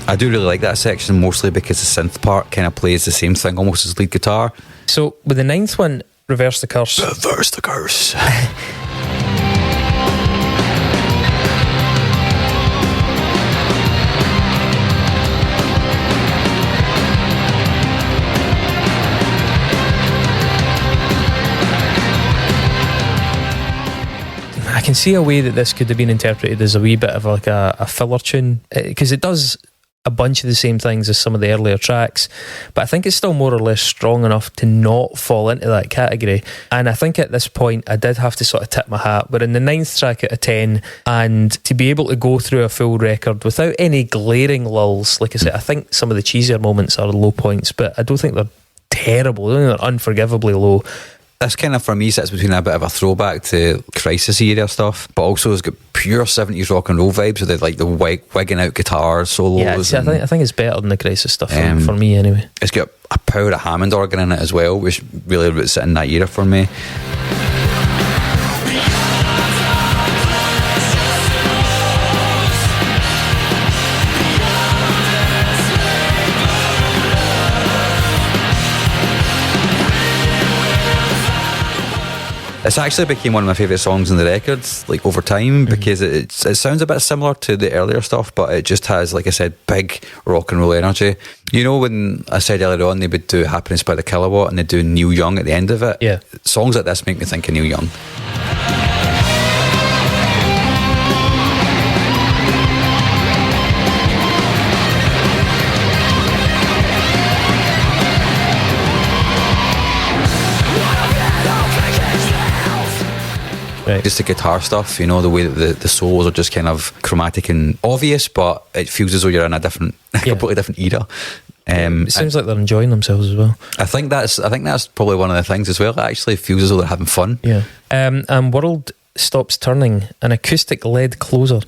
I do really like that section, mostly because the synth part kind of plays the same thing almost as lead guitar. So with the ninth one, Reverse the Curse. Reverse the Curse. I can see a way that this could have been interpreted as a wee bit of like a filler tune, because it does a bunch of the same things as some of the earlier tracks, but I think it's still more or less strong enough to not fall into that category. And I think at this point I did have to sort of tip my hat. We're in the 9th track out of 10, and to be able to go through a full record without any glaring lulls, like I said, I think some of the cheesier moments are low points, but I don't think they're terrible. I don't think they're unforgivably low. This kind of, for me, sits between a bit of a throwback to Crisis era stuff, but also has got pure 70s rock and roll vibes with the wigging out guitar solos. Yeah, see, I think it's better than the Crisis stuff for me anyway. It's got a power of Hammond organ in it as well, which really roots it in that era for me. It's actually became one of my favourite songs in the records, like over time, because it sounds a bit similar to the earlier stuff, but it just has, like I said, big rock and roll energy. You know, when I said earlier on they would do Happiness by the Kilowatt and they do Neil Young at the end of it? Yeah. Songs like this make me think of Neil Young. Right. Just the guitar stuff, you know, the way that the solos are just kind of chromatic and obvious, but it feels as though you're in a completely different era. It seems like they're enjoying themselves as well. I think that's probably one of the things as well. It actually feels as though they're having fun. Yeah. And World Stops Turning, an acoustic lead closer.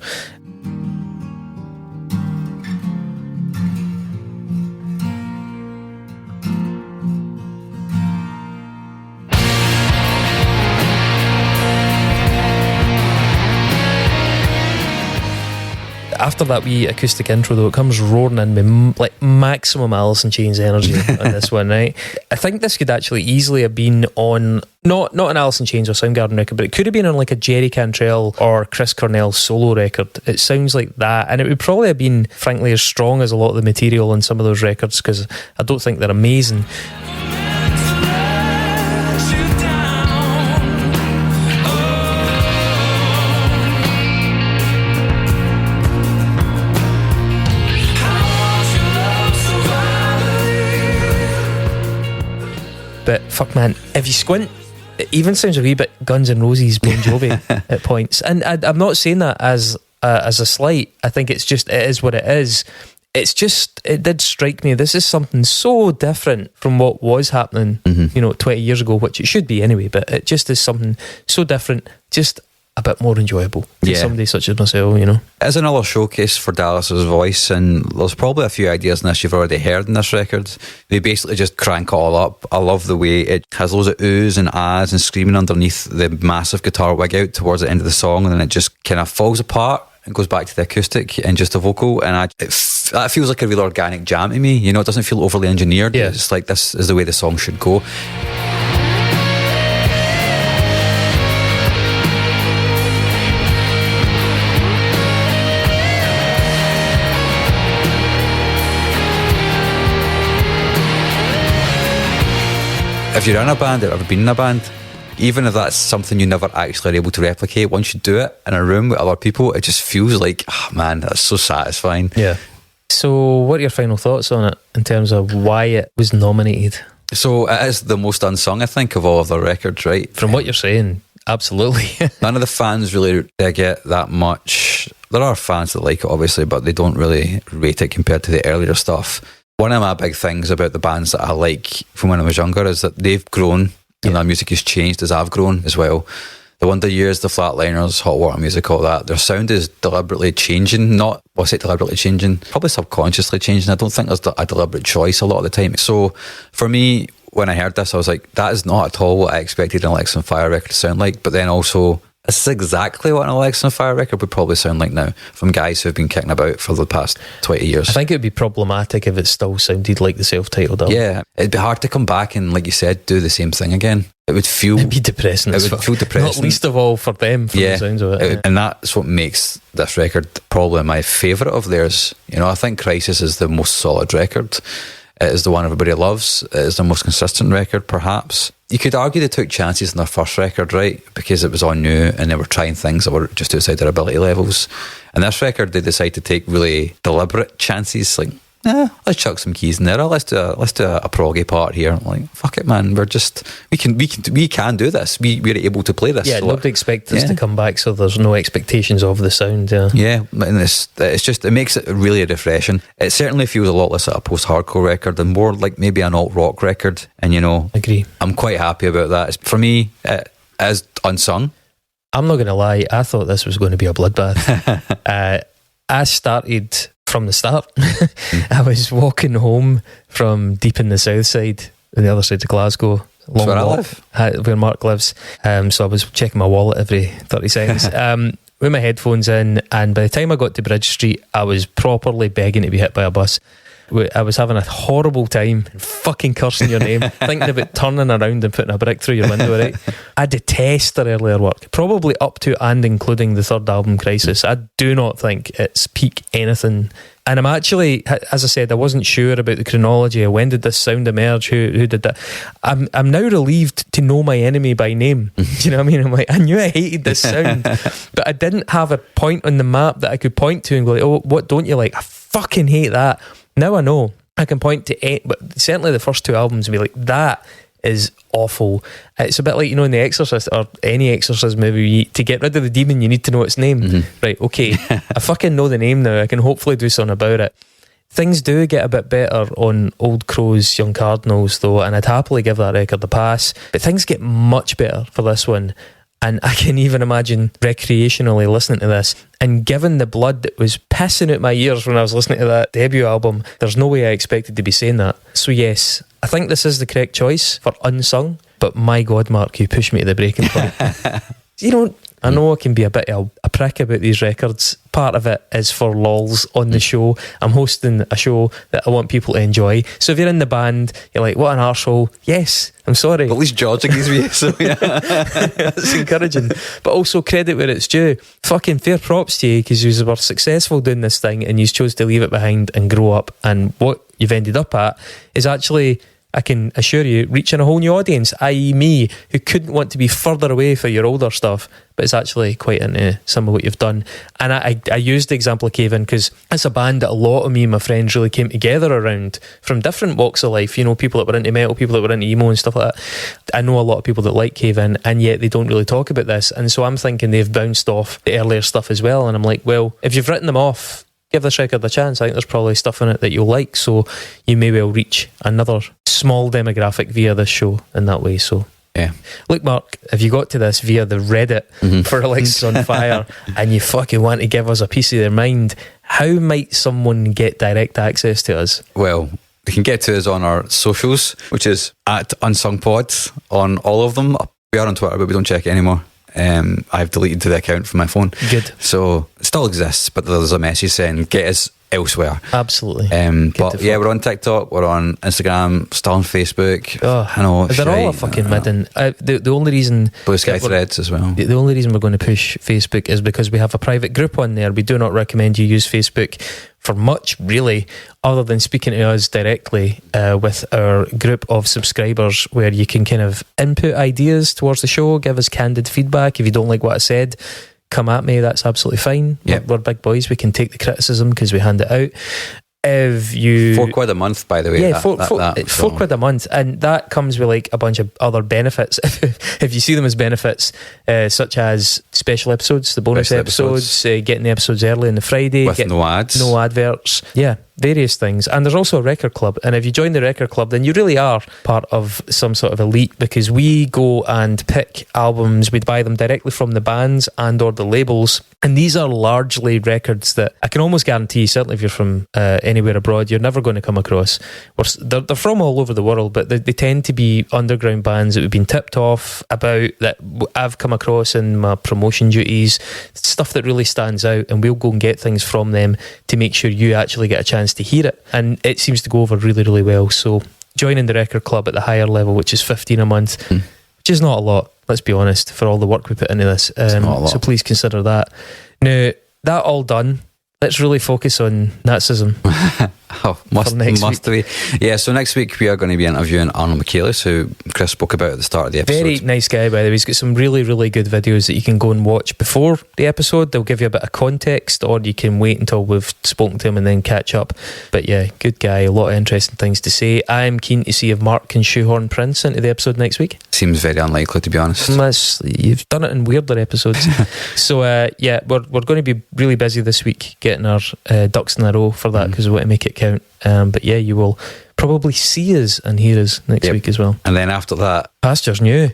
after that wee acoustic intro though, it comes roaring in with like maximum Alice in Chains energy on this one, right? I think this could actually easily have been on not an Alice in Chains or Soundgarden record, but it could have been on like a Jerry Cantrell or Chris Cornell solo record. It sounds like that, and it would probably have been frankly as strong as a lot of the material on some of those records, because I don't think they're amazing. But fuck man, if you squint, it even sounds a wee bit Guns N' Roses, Bon Jovi at points. And I'm not saying that as a slight. I think it's just, it is what it is. It's just, it did strike me, this is something so different from what was happening, 20 years ago, which it should be anyway, but it just is something so different, just a bit more enjoyable to somebody such as myself, It's another showcase for Dallas's voice, and there's probably a few ideas in this you've already heard in this record. They basically just crank it all up. I love the way it has loads of oohs and ahs and screaming underneath the massive guitar wig out towards the end of the song, and then it just kind of falls apart and goes back to the acoustic and just a vocal, and that feels like a real organic jam to me. It doesn't feel overly engineered. It's like, this is the way the song should go. If you're in a band or ever been in a band, even if that's something you never actually are able to replicate, once you do it in a room with other people, it just feels like, oh man, that's so satisfying. Yeah. So what are your final thoughts on it in terms of why it was nominated? So it is the most unsung, I think, of all of their records, right? From what you're saying, absolutely. None of the fans really get that much. There are fans that like it, obviously, but they don't really rate it compared to the earlier stuff. One of my big things about the bands that I like from when I was younger is that they've grown and their music has changed as I've grown as well. The Wonder Years, the Flatliners, Hot Water Music, all that, their sound is deliberately changing. Deliberately changing? Probably subconsciously changing. I don't think there's a deliberate choice a lot of the time. So for me, when I heard this, I was like, that is not at all what I expected an Alexisonfire record to sound like. But then also, this is exactly what an Alexisonfire record would probably sound like now, from guys who've been kicking about for the past 20 years. I think it would be problematic if it still sounded like the self-titled album. Yeah, it'd be hard to come back and, like you said, do the same thing again. It'd be depressing. It would feel depressing. Not least of all for them, from the sounds of it. And that's what makes this record probably my favourite of theirs. I think Crisis is the most solid record. It is the one everybody loves. It is the most consistent record, perhaps. You could argue they took chances in their first record, right? Because it was all new and they were trying things that were just outside their ability levels. And this record, they decided to take really deliberate chances, like, let's chuck some keys in there. Let's do a proggy part here. Like, fuck it, man. We can do this. We're able to play this. Yeah, nobody expects us to come back, so there's no expectations of the sound. Yeah, and it makes it really refreshing. It certainly feels a lot less like a post-hardcore record and more like maybe an alt-rock record. And agree. I'm quite happy about that. For me, it is unsung. I'm not going to lie. I thought this was going to be a bloodbath. I started from the start. I was walking home from deep in the south side, on the other side of Glasgow. That's where I live. Where Mark lives. So I was checking my wallet every 30 seconds. With my headphones in, and by the time I got to Bridge Street, I was properly begging to be hit by a bus. I was having a horrible time fucking cursing your name, thinking about turning around and putting a brick through your window, right? I detest their earlier work, probably up to and including the third album, Crisis. I do not think it's peak anything. And I'm actually, as I said, I wasn't sure about the chronology of when did this sound emerge, who did that. I'm now relieved to know my enemy by name. Do you know what I mean? I'm like, I knew I hated this sound, but I didn't have a point on the map that I could point to and go like, oh, what don't you like? I fucking hate that. Now I know. I can point to but certainly the first two albums and be like, that is awful. It's a bit like, in The Exorcist or any Exorcist movie, to get rid of the demon you need to know its name. Right, okay, I fucking know the name now. I can hopefully do something about it. Things do get a bit better on Old Crows, Young Cardinals though, and I'd happily give that record a pass, but things get much better for this one. And I can even imagine recreationally listening to this, and given the blood that was pissing out my ears when I was listening to that debut album, there's no way I expected to be saying that. So yes, I think this is the correct choice for unsung, but my God, Mark, you pushed me to the breaking point. I know I can be a bit of a prick about these records. part of it is for lols on the show. I'm hosting a show that I want people to enjoy. So if you're in the band, you're like, what an arsehole. Yes, I'm sorry. But at least George agrees with you, so yeah. That's encouraging. But also credit where it's due. Fucking fair props to you, because you were successful doing this thing and you chose to leave it behind and grow up. And what you've ended up at is actually, I can assure you, reaching a whole new audience, i.e. me, who couldn't want to be further away for your older stuff, but it's actually quite into some of what you've done. And I used the example of Cave In because it's a band that a lot of me and my friends really came together around from different walks of life. You know, people that were into metal, people that were into emo and stuff like that. I know a lot of people that like Cave In, and yet they don't really talk about this. And so I'm thinking they've bounced off the earlier stuff as well. And I'm like, well, if you've written them off, give this record a chance. I think there's probably stuff in it that you'll like, so you may well reach another small demographic via this show in that way. So yeah. Look, Mark, if you got to this via the Reddit for Alexis on Fire and you fucking want to give us a piece of their mind, how might someone get direct access to us? Well, they can get to us on our socials, which is at unsungpods on all of them. We are on Twitter, but we don't check it anymore. I've deleted the account from my phone. Good. So it still exists, but there's a message saying get us elsewhere. Absolutely. But yeah, we're on TikTok, we're on Instagram, still on Facebook. Oh, I know. They're all a fucking midden. The only reason Blue Sky Threads as well. The only reason we're going to push Facebook is because we have a private group on there. We do not recommend you use Facebook for much, really, other than speaking to us directly with our group of subscribers, where you can kind of input ideas towards the show, give us candid feedback. If you don't like what I said, come at me, that's absolutely fine. Yep. We're big boys, we can take the criticism because we hand it out. If you £4 a month, by the way. Yeah, £4 a month, and that comes with like a bunch of other benefits. If you see them as benefits, such as special episodes, the bonus episodes, getting the episodes early on the Friday, with no ads, no adverts, yeah, various things. And there's also a record club, and if you join the record club, then you really are part of some sort of elite, because we go and pick albums, we buy them directly from the bands and or the labels, and these are largely records that I can almost guarantee, certainly if you're from anywhere abroad, you're never going to come across. They're from all over the world, but they tend to be underground bands that we've been tipped off about, that I've come across in my promotion duties, stuff that really stands out, and we'll go and get things from them to make sure you actually get a chance to hear it. And it seems to go over really, really well. So joining the record club at the higher level, which is $15 a month, which is not a lot, let's be honest, for all the work we put into this. So please consider that. Now, that all done, let's really focus on Nazism. must be. Yeah, so next week we are going to be interviewing Arno Michaelis, who Chris spoke about at the start of the episode. Very nice guy, by the way. He's got some really, really good videos that you can go and watch before the episode. They'll give you a bit of context, or you can wait until we've spoken to him and then catch up. But yeah, good guy, a lot of interesting things to say. I'm keen to see if Mark can shoehorn Prince into the episode next week. Seems very unlikely, to be honest. You've done it in weirder episodes. So yeah, we're going to be really busy this week getting our ducks in a row for that, because we want to make it count. But yeah, you will probably see us and hear us next week as well. And then after that, Pastures new.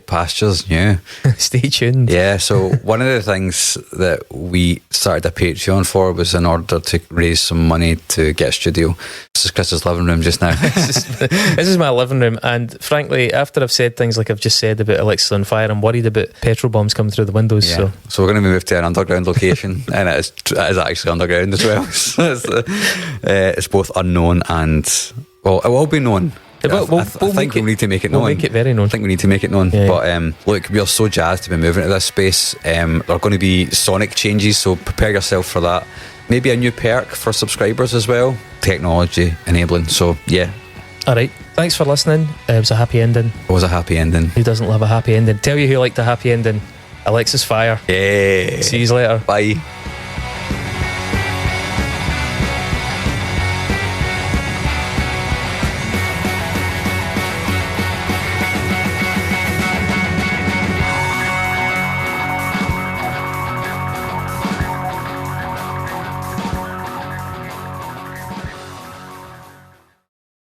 Stay tuned. Yeah, so one of the things that we started a Patreon for was in order to raise some money to get a studio. This is Chris's living room just now. This is my living room, and frankly, after I've said things like I've just said about Alexisonfire, I'm worried about petrol bombs coming through the windows. Yeah. So we're going to move to an underground location, and it is actually underground as well. So it's both unknown and, well, it will be known. I think we need to make it known. We'll make it very known. I think we need to make it known. Yeah. But look, we are so jazzed to be moving to this space. There are going to be sonic changes, so prepare yourself for that. Maybe a new perk for subscribers as well. Technology enabling. So yeah. Alright, thanks for listening. It was a happy ending. It was a happy ending. Who doesn't love a happy ending? Tell you who liked a happy ending. Alexis Fire. Yeah. See you later. Bye.